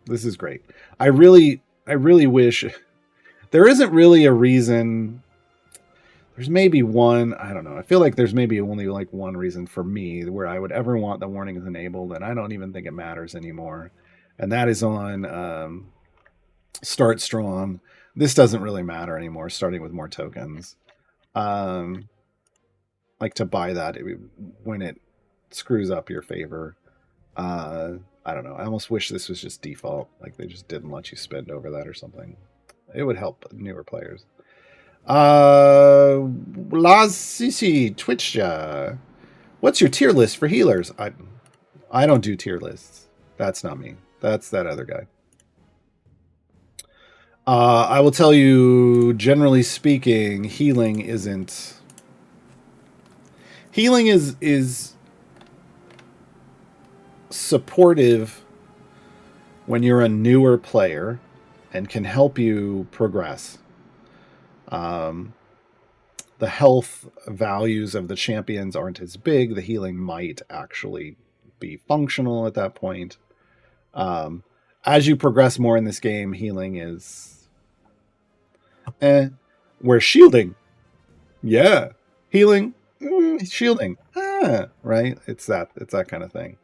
S2: this is great. I really wish there isn't really a reason. There's maybe one, I don't know. I feel like there's maybe only like one reason for me where I would ever want the warnings enabled, and I don't even think it matters anymore. And that is on Start Strong. This doesn't really matter anymore, starting with more tokens. Like to buy that when it screws up your favor. I don't know. I almost wish this was just default. Like they just didn't let you spend over that or something. It would help newer players. Laz CC Twitch. What's your tier list for healers? I don't do tier lists. That's not me. That's that other guy. I will tell you, generally speaking, healing is supportive when you're a newer player and can help you progress. The health values of the champions aren't as big. The healing might actually be functional at that point. As you progress more in this game, healing is where shielding, healing, shielding, right? It's that kind of thing.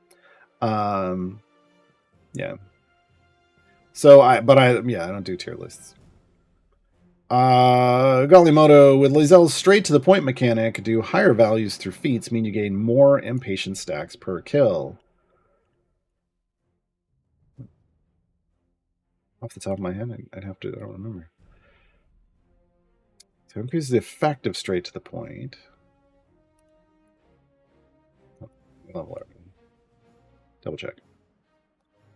S2: So I don't do tier lists. Galimoto, with Lae'zel's straight to the point mechanic, do higher values through feats mean you gain more impatience stacks per kill? Off the top of my head, I don't remember. So increase the effect of straight to the point. Level up. Double check.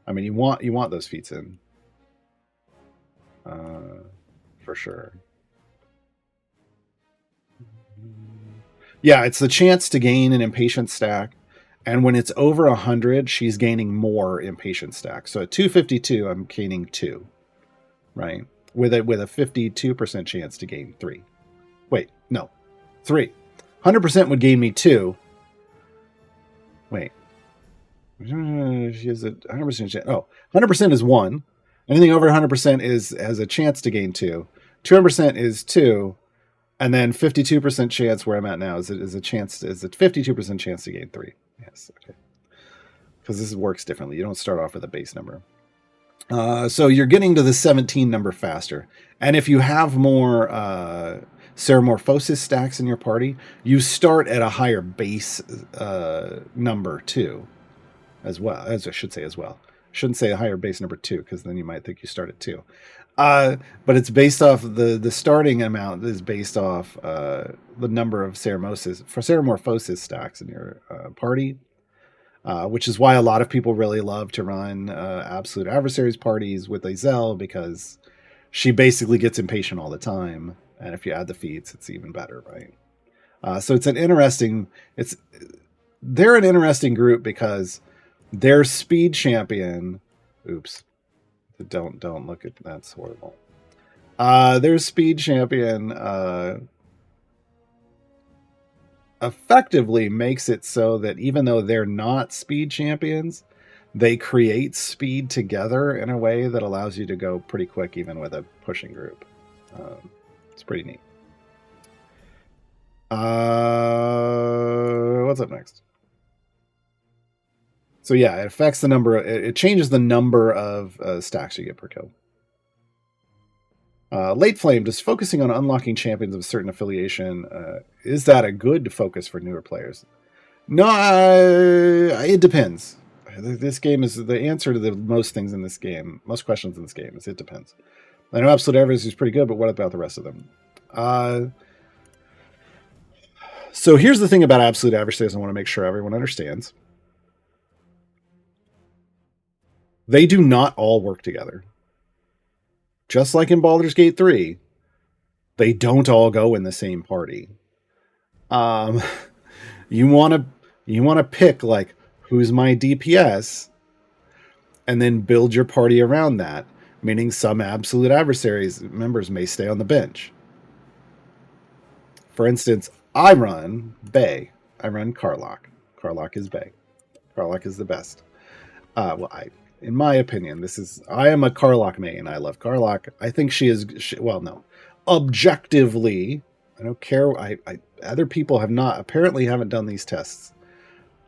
S2: I mean, you want those feats in. For sure. Yeah, it's the chance to gain an impatience stack. And when it's over 100, she's gaining more impatience stacks. So at 252, I'm gaining 2. Right? with a 52% chance to gain 3. Wait, no, 3. 100% would gain me 2. Wait. She has a 100% chance. Oh, 100% is 1. Anything over 100% has a chance to gain 2. 200% is 2. And then 52% chance where I'm at now is a 52% chance to gain 3. Yes, okay. Because this works differently. You don't start off with a base number. So you're getting to the 17 number faster. And if you have more Ceramorphosis stacks in your party, you start at a higher base number too, as well. As I should say as well. Shouldn't say a higher base number 2, because then you might think you start at 2. But it's based off the starting amount is based off the number of Ceramorphosis stacks in your party. Which is why a lot of people really love to run Absolute Adversaries parties with Azelle, because she basically gets impatient all the time. And if you add the feats, it's even better, right? So they're an interesting group because their speed champion, oops, don't look at that's horrible. Their speed champion effectively makes it so that even though they're not speed champions, they create speed together in a way that allows you to go pretty quick even with a pushing group. It's pretty neat. What's up next? So yeah, it affects the number. It changes the number of stacks you get per kill. Late Flame, does focusing on unlocking champions of a certain affiliation, is that a good focus for newer players? No, it depends. This game is the answer to most things in this game. Most questions in this game is it depends. I know Absolute Adversaries is pretty good, but what about the rest of them? So here's the thing about Absolute Adversaries I want to make sure everyone understands. They do not all work together. Just like in Baldur's Gate 3, they don't all go in the same party. You want to pick like who's my DPS, and then build your party around that. Meaning some Absolute Adversaries members may stay on the bench. For instance, I run Bay. I run Karlach. Karlach is Bay. Karlach is the best. In my opinion, I am a Karlach main. I love Karlach. I think objectively, I don't care. Other people haven't done these tests,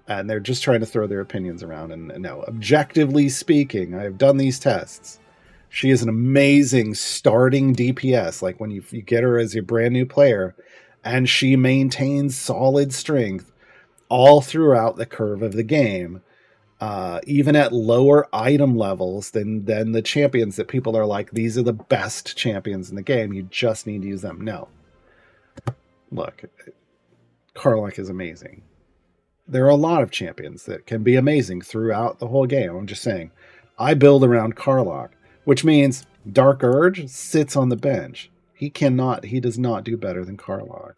S2: and they're just trying to throw their opinions around. And no, objectively speaking, I have done these tests. She is an amazing starting DPS. Like when you get her as your brand new player, and she maintains solid strength all throughout the curve of the game. Even at lower item levels than the champions that people are like, these are the best champions in the game. You just need to use them. No. Look, Karlach is amazing. There are a lot of champions that can be amazing throughout the whole game. I'm just saying, I build around Karlach, which means Dark Urge sits on the bench. He does not do better than Karlach.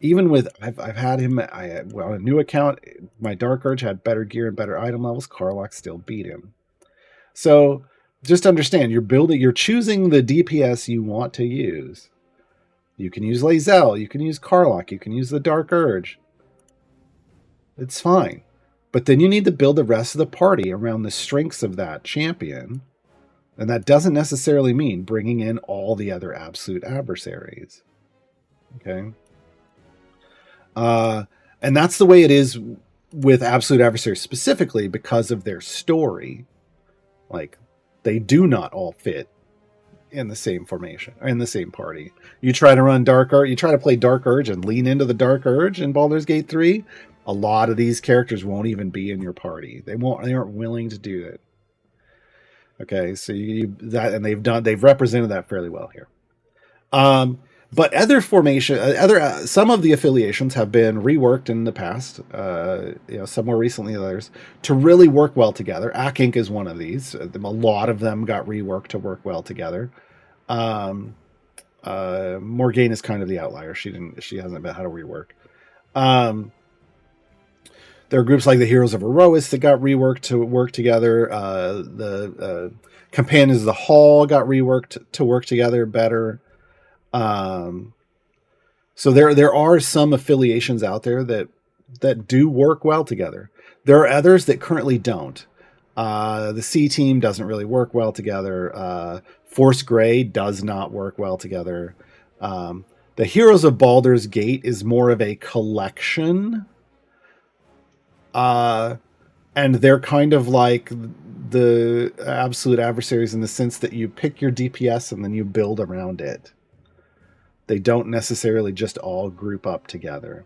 S2: Even with, I've had him, on a new account, my Dark Urge had better gear and better item levels. Karlach still beat him. So just understand, you're choosing the DPS you want to use. You can use Lae'zel, you can use Karlach, you can use the Dark Urge. It's fine. But then you need to build the rest of the party around the strengths of that champion. And that doesn't necessarily mean bringing in all the other Absolute Adversaries. Okay? And that's the way it is with Absolute Adversaries specifically because of their story. Like, they do not all fit in the same formation, or in the same party. You try to run Dark Urge, you try to play Dark Urge and lean into the Dark Urge in Baldur's Gate 3, a lot of these characters won't even be in your party. They aren't willing to do it. Okay, so they've represented that fairly well here. But other some of the affiliations have been reworked in the past, some more recently than others, to really work well together. Inc. is one of these. A lot of them got reworked to work well together. Morgane is kind of the outlier. She hasn't had a rework. There are groups like the Heroes of Erois that got reworked to work together. The Companions of the Hall got reworked to work together better. So there are some affiliations out there that do work well together. There are others that currently don't. The C team doesn't really work well together. Force Grey does not work well together. The Heroes of Baldur's Gate is more of a collection. And they're kind of like the absolute adversaries in the sense that you pick your DPS and then you build around it. They don't necessarily just all group up together.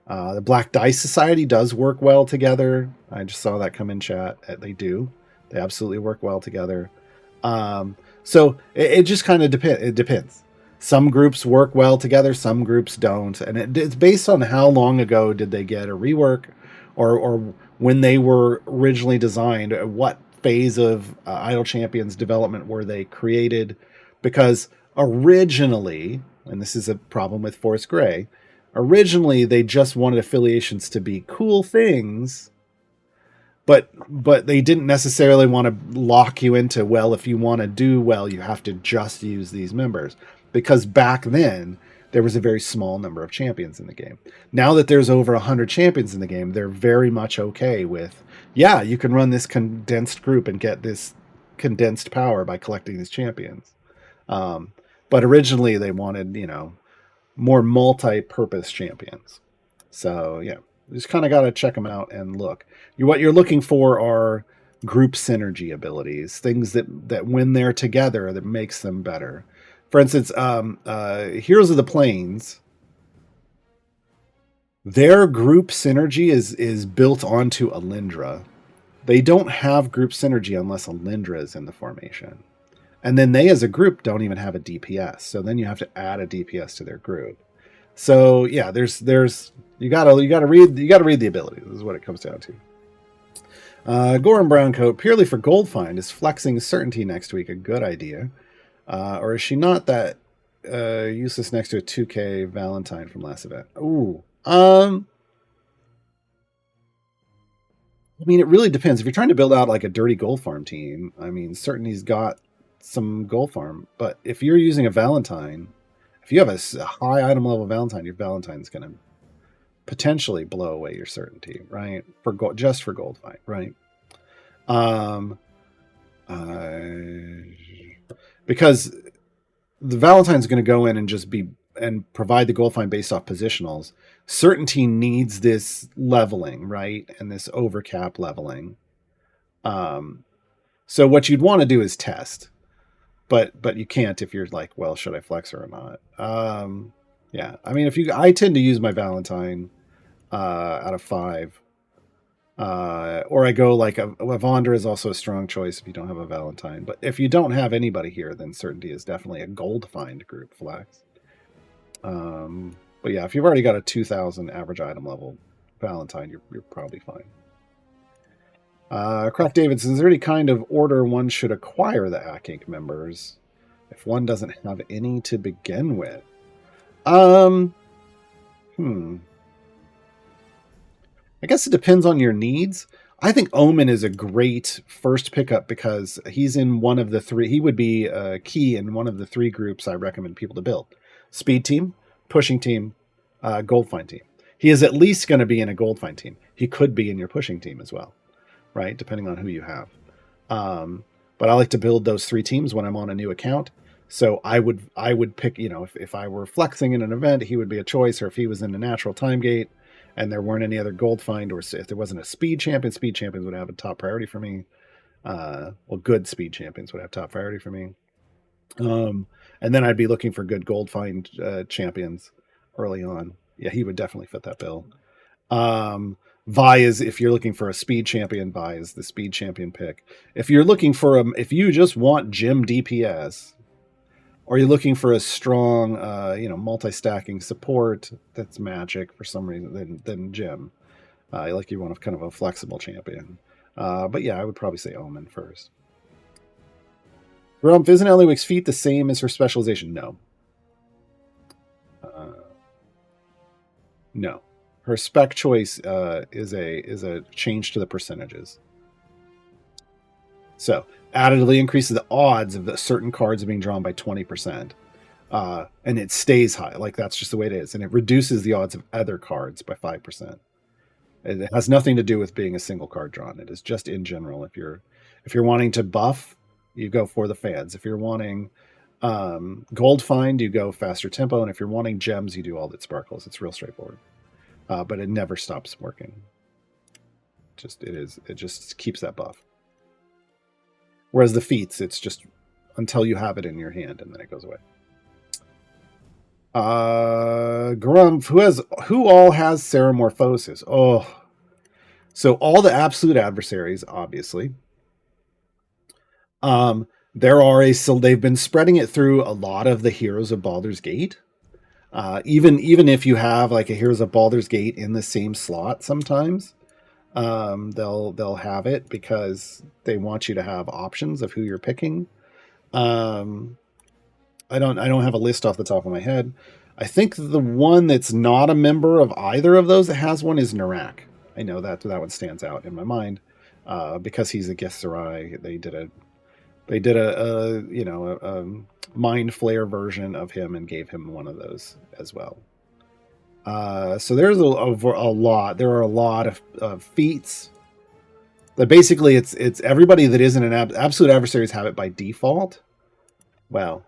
S2: The Black Dice Society does work well together. I just saw that come in chat. They do. They absolutely work well together. So it just kind of depends. Some groups work well together. Some groups don't. And it's based on how long ago did they get a rework or when they were originally designed. What phase of Idle Champions development were they created? Because originally, and this is a problem with Force Grey, originally they just wanted affiliations to be cool things, but they didn't necessarily want to lock you into, well, if you want to do well, you have to just use these members. Because back then, there was a very small number of champions in the game. Now that there's over 100 champions in the game, they're very much okay with, yeah, you can run this condensed group and get this condensed power by collecting these champions. But originally they wanted, more multi-purpose champions. So yeah, you just kind of got to check them out and look. What you're looking for are group synergy abilities, things that when they're together, that makes them better. For instance, Heroes of the Plains, their group synergy is built onto Alindra. They don't have group synergy unless Alindra is in the formation. And then they as a group don't even have a DPS. So then you have to add a DPS to their group. So yeah, there's you gotta read the ability. This is what it comes down to. Goran Browncoat, purely for gold find, is flexing certainty next week a good idea? Or is she not that useless next to a 2K Valentine from last event? Ooh. I mean, it really depends. If you're trying to build out like a dirty gold farm team, I mean, certainty's got some gold farm. But if you're using a Valentine, if you have a high item level Valentine, your Valentine's going to potentially blow away your certainty, right? Just for gold fight, right? Because the Valentine's going to go in and just be and provide the gold find based off positionals. Certainty needs this leveling, right? And this overcap leveling. So what you'd want to do is test, but you can't if you're like, well, should I flex her or not? Yeah, I mean, I tend to use my Valentine out of 5. Or I go like a Vondra is also a strong choice if you don't have a Valentine. But if you don't have anybody here, then certainty is definitely a gold find group flex. But yeah, if you've already got a 2000 average item level Valentine, you're probably fine. Craft Davidson, is there any kind of order one should acquire the Hack Inc. members if one doesn't have any to begin with? I guess it depends on your needs. I think Omen is a great first pickup because he's in one of the 3. He would be key in one of the 3 groups I recommend people to build. Speed team, pushing team, gold find team. He is at least going to be in a gold find team. He could be in your pushing team as well, right? Depending on who you have. But I like to build those 3 teams when I'm on a new account. So I would pick, if I were flexing in an event, he would be a choice, or if he was in a natural time gate, and there weren't any other gold find, or if there wasn't a speed champions would have a top priority for me. Good speed champions would have top priority for me. And then I'd be looking for good gold find champions early on. Yeah, he would definitely fit that bill. Vi is, if you're looking for a speed champion, Vi is the speed champion pick. If you're looking for if you just want gym DPS, or you're looking for a strong, multi-stacking support that's magic for some reason, then Jim. You want kind of a flexible champion. But yeah, I would probably say Omen first. Grump, isn't Eliwick's feat the same as her specialization? No. No. her spec choice is a change to the percentages. So additively increases the odds of the certain cards being drawn by 20%. And it stays high. Like, that's just the way it is. And it reduces the odds of other cards by 5%. It has nothing to do with being a single card drawn. It is just in general. If you're wanting to buff, you go for the fans. If you're wanting gold find, you go faster tempo. And if you're wanting gems, you do all that sparkles. It's real straightforward. But it never stops working. It just keeps that buff. Whereas the feats, it's just until you have it in your hand and then it goes away. Grump, who all has Ceramorphosis? Oh, so all the absolute adversaries, obviously. They've been spreading it through a lot of the Heroes of Baldur's Gate. Even if you have like a Heroes of Baldur's Gate in the same slot, sometimes they'll have it because they want you to have options of who you're picking. I don't have a list off the top of my head. I think the one that's not a member of either of those that has one is Narak. I know that one stands out in my mind because he's a Githzerai. They did a Mind Flare version of him and gave him one of those as well. So there's a lot. There are a lot of feats. But basically, it's everybody that isn't an absolute adversaries have it by default. Well,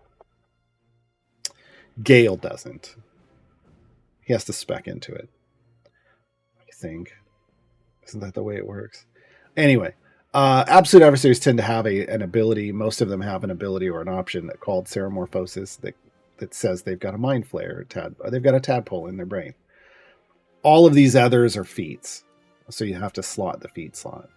S2: Gale doesn't. He has to spec into it. I think. Isn't that the way it works? Anyway, absolute adversaries tend to have an ability. Most of them have an ability or an option called Ceramorphosis that says they've got a Mind Flare, they've got a tadpole in their brain. All of these others are feats, so you have to slot the feat slot.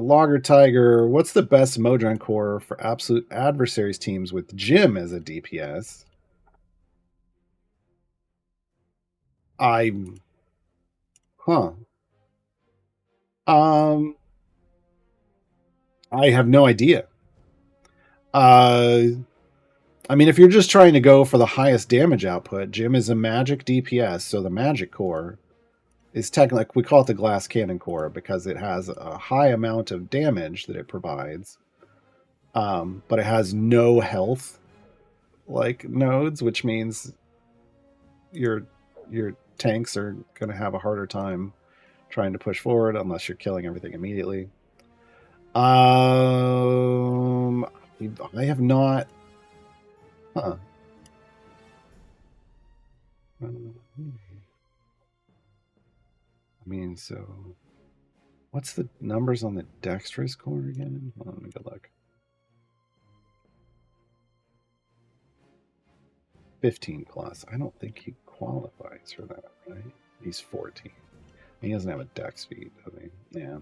S2: Logger Tiger, what's the best Modron core for absolute adversaries teams with Jim as a DPS? I have no idea. I mean, if you're just trying to go for the highest damage output, Jim is a magic DPS, so the magic core is technically, we call it the glass cannon core because it has a high amount of damage that it provides, but it has no health like nodes, which means your tanks are going to have a harder time trying to push forward unless you're killing everything immediately. I have not. I mean, so what's the numbers on the dexterous core again? Well, let me go look. 15 plus. I don't think he qualifies for that, right? He's 14. He doesn't have a dex feat, does he? Yeah.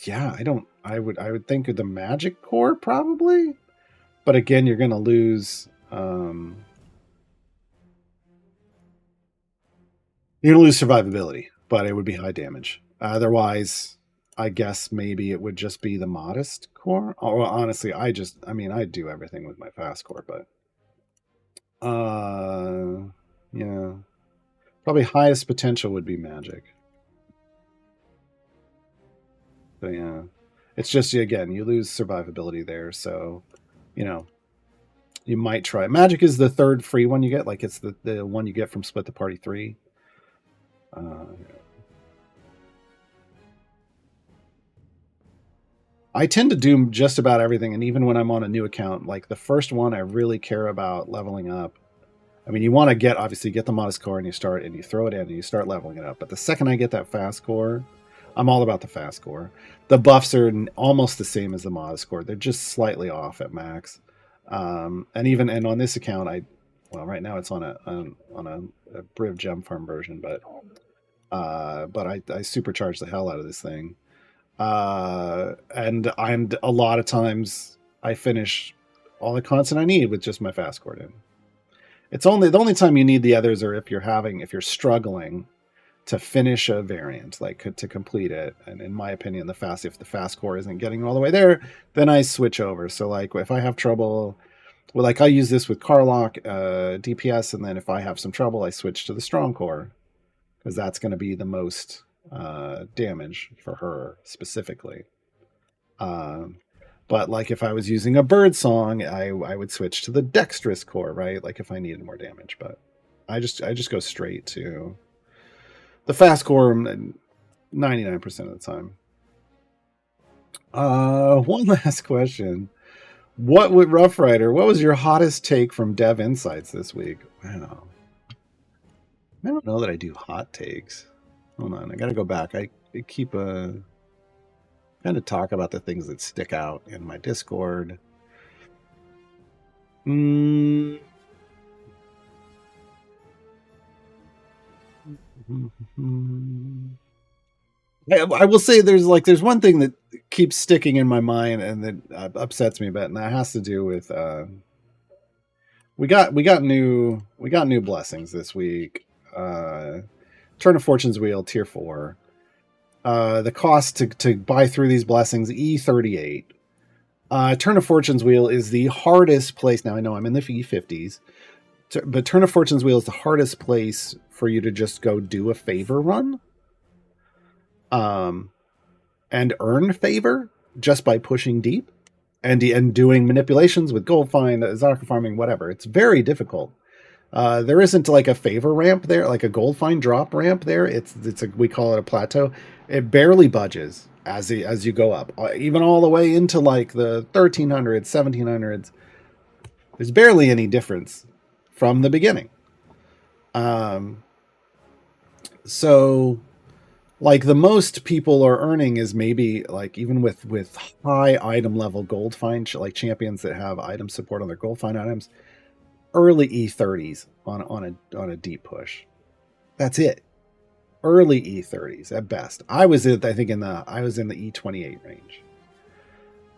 S2: Yeah, I would think of the magic core probably, but again, you're going to lose. You're going to lose survivability, but it would be high damage. Otherwise, I guess maybe it would just be the modest core. Or honestly, I do everything with my fast core, but yeah, probably highest potential would be magic. So yeah, it's just, again, you lose survivability there. So, you might try. Magic is the third free one you get. Like, it's the one you get from Split the Party 3. I tend to do just about everything, and even when I'm on a new account, like the first one, I really care about leveling up. I mean, you want to get the modest core, and you throw it in, and you start leveling it up. But the second I get that fast core, I'm all about the fast core. The buffs are almost the same as the modest core; they're just slightly off at max. And on this account, right now it's on a Briv Gem Farm version, but I supercharge the hell out of this thing. And a lot of times I finish all the content I need with just my fast core in. It's the only time you need the others are if you're struggling to finish a variant, like to complete it. And in my opinion, if the fast core isn't getting all the way there, then I switch over. So like if I have trouble Well, like I use this with Carlock, DPS, and then if I have some trouble, I switch to the Strong Core because that's going to be the most damage for her specifically. But like if I was using a Bird Song, I would switch to the Dexterous Core, right? Like if I needed more damage. But I just go straight to the Fast Core 99% of the time. One last question. What would Rough Rider? What was your hottest take from Dev Insights this week? Wow, I don't know that I do hot takes. Hold on, I gotta go back. I keep kind of talk about the things that stick out in my Discord. I will say there's one thing that keeps sticking in my mind and that upsets me a bit, and that has to do with we got new blessings this week. Turn of Fortune's Wheel tier 4. The cost to buy through these blessings E38. Turn of Fortune's Wheel is the hardest place. Now I know I'm in the E50s, but Turn of Fortune's Wheel is the hardest place for you to just go do a favor run. And earn favor just by pushing deep and doing manipulations with gold find, Zarka farming, whatever. It's very difficult. There isn't like a favor ramp there, like a gold find drop ramp there. We call it a plateau. It barely budges as you go up, even all the way into like the 1300s, 1700s. There's barely any difference from the beginning. So like the most people are earning is maybe like even with high item level gold find, like champions that have item support on their gold find items, early E30s on a deep push. That's it. Early E30s at best. I was in the E28 range.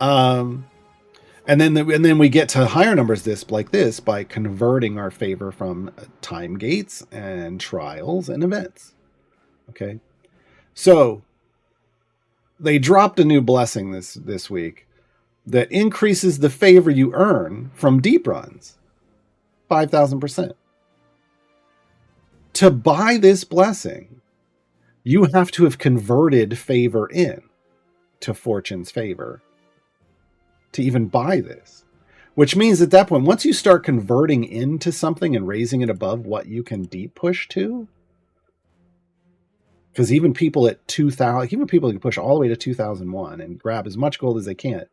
S2: And then we get to higher numbers this by converting our favor from time gates and trials and events. Okay. So they dropped a new blessing this week that increases the favor you earn from deep runs 5,000%. To buy this blessing, you have to have converted favor in to Fortune's favor to even buy this, which means at that point, once you start converting into something and raising it above what you can deep push to, because even people at 2,000, even people who can push all the way to 2001 and grab as much gold as they can't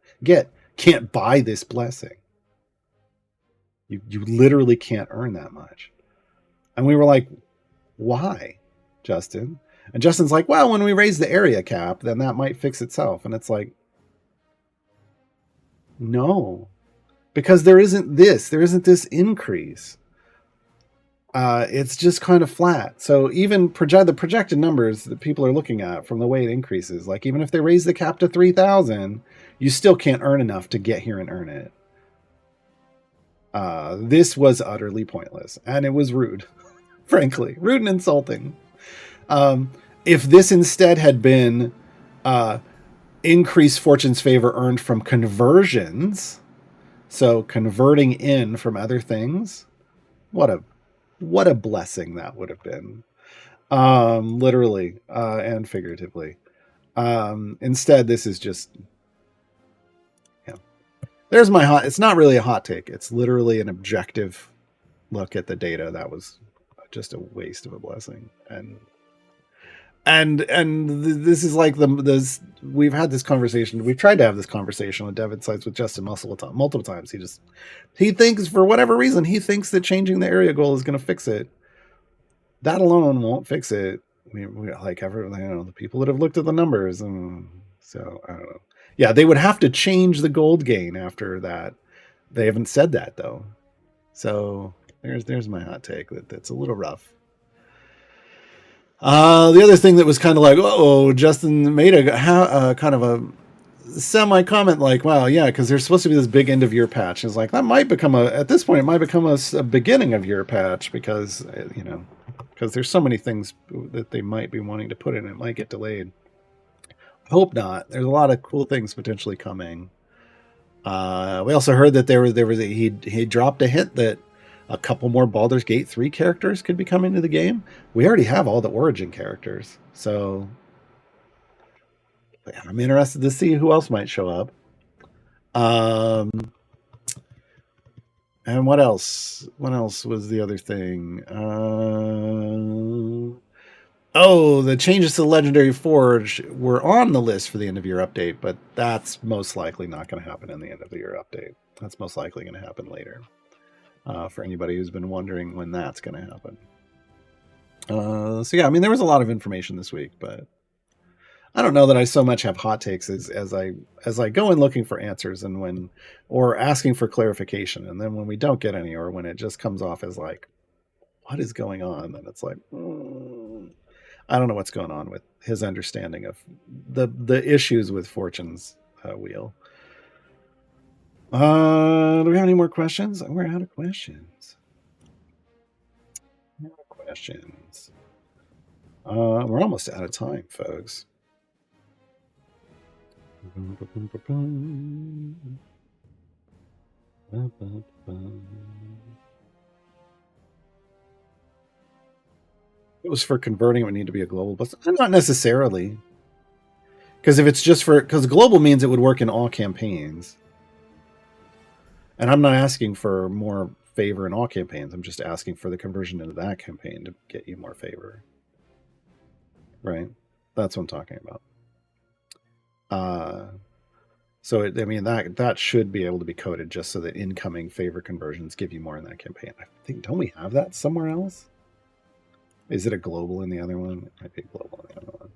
S2: buy this blessing. You literally can't earn that much. And we were like, why, Justin? And Justin's like, well, when we raise the area cap, then that might fix itself. And it's like, no, because there isn't this increase. It's just kind of flat. So even the projected numbers that people are looking at from the way it increases, like even if they raise the cap to 3,000, you still can't earn enough to get here and earn it. This was utterly pointless, and it was rude, frankly, rude and insulting. If this instead had been increased Fortune's favor earned from conversions, so converting in from other things, what a blessing that would have been, literally and figuratively. Instead, this is just, there's my hot. It's not really a hot take. It's literally an objective look at the data. That was just a waste of a blessing. And this is like we've had this conversation. We've tried to have this conversation with Dev Insights with Justin multiple times. He thinks for whatever reason, he thinks that changing the area goal is going to fix it. That alone won't fix it. We like everyone, the people that have looked at the numbers, and so I don't know. Yeah, they would have to change the gold gain after that. They haven't said that though. So there's my hot take. That's a little rough. The other thing that was kind of like, Justin made a kind of a semi comment like, wow, yeah, because there's supposed to be this big end of year patch. It's like that might become at this point it might become a beginning of year patch because because there's so many things that they might be wanting to put in. It might get delayed. Hope not. There's a lot of cool things potentially coming. We also heard that he dropped a hint that a couple more Baldur's Gate 3 characters could be coming to the game. We already have all the Origin characters, so I'm interested to see who else might show up. And what else? What else was the other thing? The changes to the Legendary Forge were on the list for the end of year update, but that's most likely not going to happen in the end of the year update. That's most likely going to happen later. For anybody who's been wondering when that's going to happen. So yeah, I mean, there was a lot of information this week, but I don't know that I so much have hot takes as I go in looking for answers or asking for clarification, and then when we don't get any, or when it just comes off as like, what is going on? Then it's like, I don't know what's going on with his understanding of the issues with Fortune's wheel. Do we have any more questions? We're out of questions. We're almost out of time, folks. It was for converting, it would need to be a global bus. Not necessarily. Because if it's just because global means it would work in all campaigns. And I'm not asking for more favor in all campaigns. I'm just asking for the conversion into that campaign to get you more favor. Right? That's what I'm talking about. So that should be able to be coded just so that incoming favor conversions give you more in that campaign. I think, don't we have that somewhere else? Is it a global in the other one? It might be global in the other one.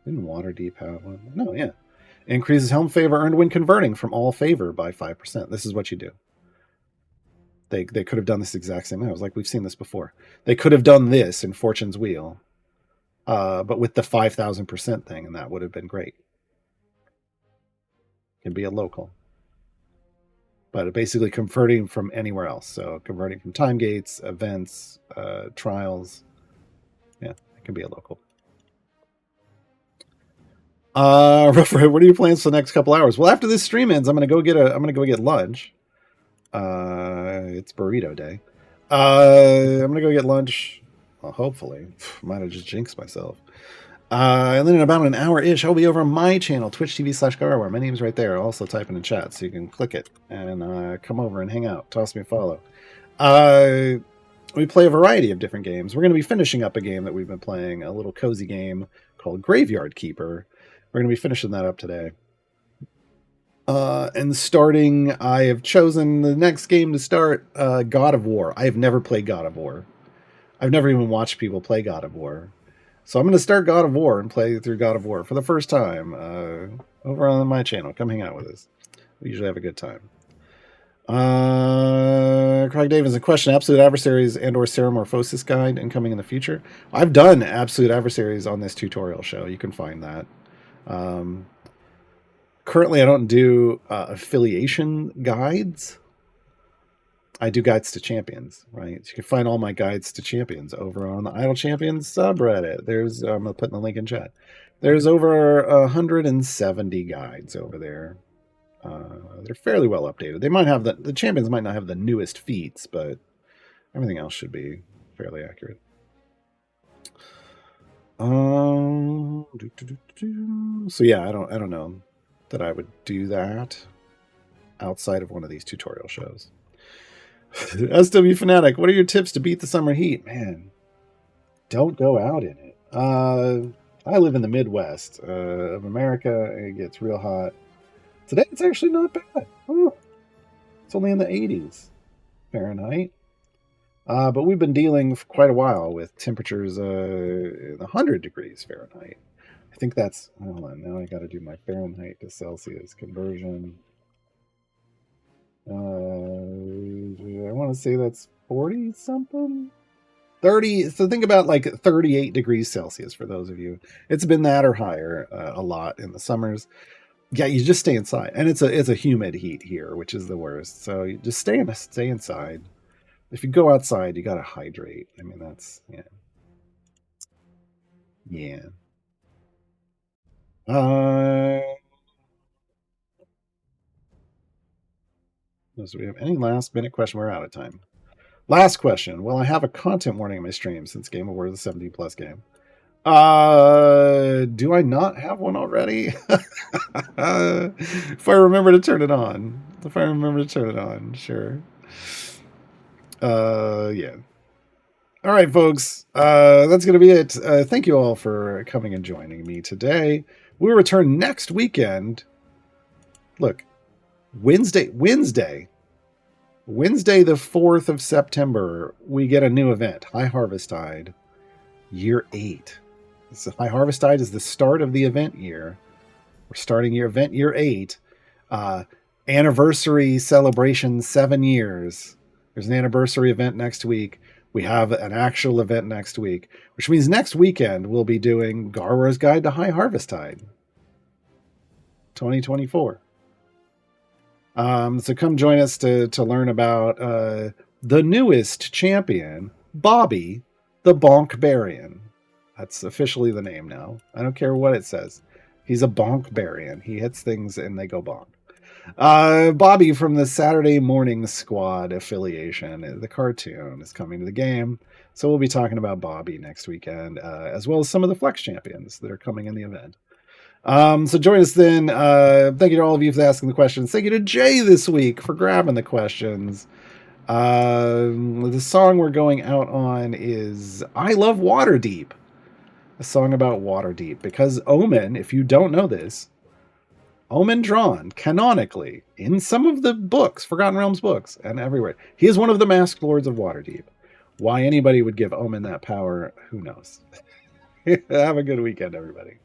S2: Didn't Waterdeep have one? No, yeah. Increases helm favor earned when converting from all favor by 5%. This is what you do. They could have done this exact same way. I was like, we've seen this before. They could have done this in Fortune's Wheel, but with the 5,000% thing, and that would have been great. It can be a local. But basically converting from anywhere else. So converting from time gates, events, trials. Yeah, it can be a local. What are your plans for the next couple hours? Well, after this stream ends, I'm gonna go get lunch. It's burrito day. I'm gonna go get lunch. Well, hopefully, might have just jinxed myself. And then in about an hour-ish, I'll be over on my channel, twitch.tv/Gaarawarr. My name's right there. I'll also type it in chat, so you can click it and come over and hang out. Toss me a follow. We play a variety of different games. We're going to be finishing up a game that we've been playing, a little cozy game called Graveyard Keeper. We're going to be finishing that up today. And starting, I have chosen the next game to start, God of War. I have never played God of War. I've never even watched people play God of War. So I'm going to start God of War and play through God of War for the first time over on my channel. Come hang out with us. We usually have a good time. Craig Davis, a question: Absolute Adversaries and/or Ceramorphosis guide incoming in the future? I've done Absolute Adversaries on this tutorial show. You can find that. Currently, I don't do affiliation guides. I do guides to champions, right? So you can find all my guides to champions over on the Idle Champions subreddit. I'm gonna put in the link in chat. There's over 170 guides over there. They're fairly well updated. They might have the champions might not have the newest feats, but everything else should be fairly accurate. So yeah, I don't know that I would do that outside of one of these tutorial shows. SW Fanatic, what are your tips to beat the summer heat? Man, don't go out in it. I live in the Midwest of America. It gets real hot. Today it's actually not bad. Oh, it's only in the 80s Fahrenheit. But we've been dealing for quite a while with temperatures in 100 degrees Fahrenheit. I think that's, hold on, now I got to do my Fahrenheit to Celsius conversion. I want to say that's 40 something. 30. So think about like 38 degrees Celsius for those of you. It's been that or higher a lot in the summers. Yeah, you just stay inside, and it's a humid heat here, which is the worst. So you just stay inside. If you go outside, you got to hydrate. I mean, that's yeah. Do we have any last minute question? We're out of time. Last question. Will I have a content warning on my stream since Game of War is a 17 plus game? Do I not have one already? If I remember to turn it on. Sure. Yeah. All right, folks. That's going to be it. Thank you all for coming and joining me today. We'll return next weekend. Look, Wednesday, the 4th of September, we get a new event, High Harvestide, Year 8. So High Harvestide is the start of the event year. We're starting event year 8. Anniversary celebration, 7 years. There's an anniversary event next week. We have an actual event next week, which means next weekend we'll be doing Gaarawarr's Guide to High Harvestide 2024. So come join us to learn about the newest champion, Bobby the Bonkbarian. That's officially the name now. I don't care what it says. He's a Bonkbarian. He hits things and they go bonk. Bobby from the Saturday Morning Squad affiliation, the cartoon, is coming to the game. So we'll be talking about Bobby next weekend, as well as some of the Flex champions that are coming in the event. So join us then. Thank you to all of you for asking the questions. Thank you to Jay this week for grabbing the questions. The song we're going out on is I Love Waterdeep, a song about Waterdeep, because Omen, if you don't know this, Omen drawn canonically in some of the books, Forgotten Realms books, and everywhere, he is one of the masked lords of Waterdeep. Why anybody would give Omen that power, who knows? Have a good weekend, everybody.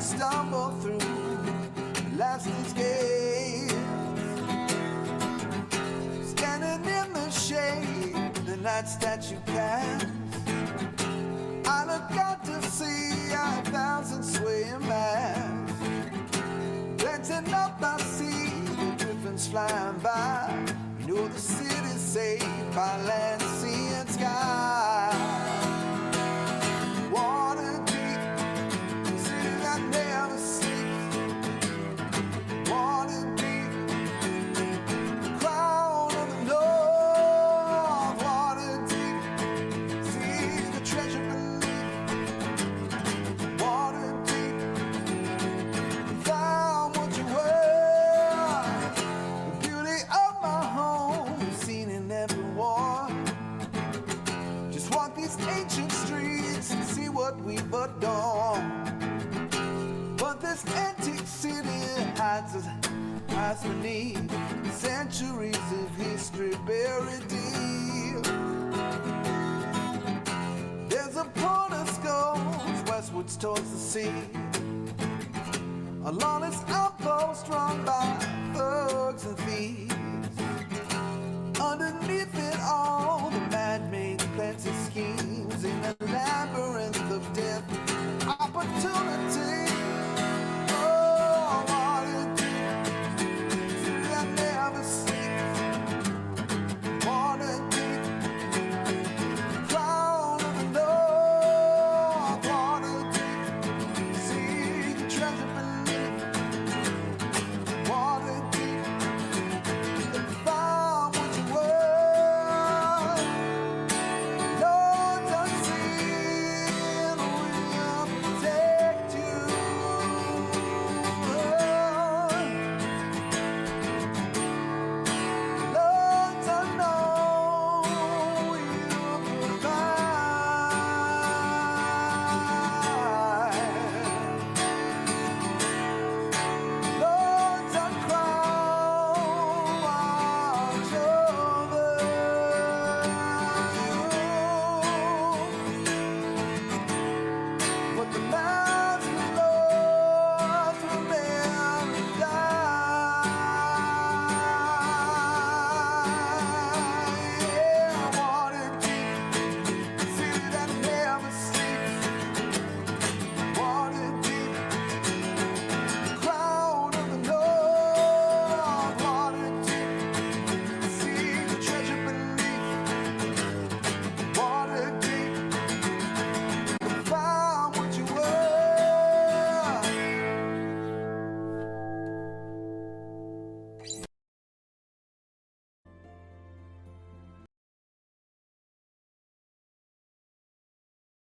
S1: Stumble through last escape, standing in the shade, the night statue cast. I look out to see 1,000 swaying masts. Glancing up, I see the griffins flying by. You know the city's saved by land, sea, and sky. Water deep, city that never sleeps. Water deep, crown of the north. Water deep, see the treasure beneath. Water deep, found what you were. The beauty of my home, seen in every war. Just walk these ancient streets and see what we've adorned. But this antique city hides beneath centuries of history buried deep. There's a port of skulls westwards towards the sea. Along its outpost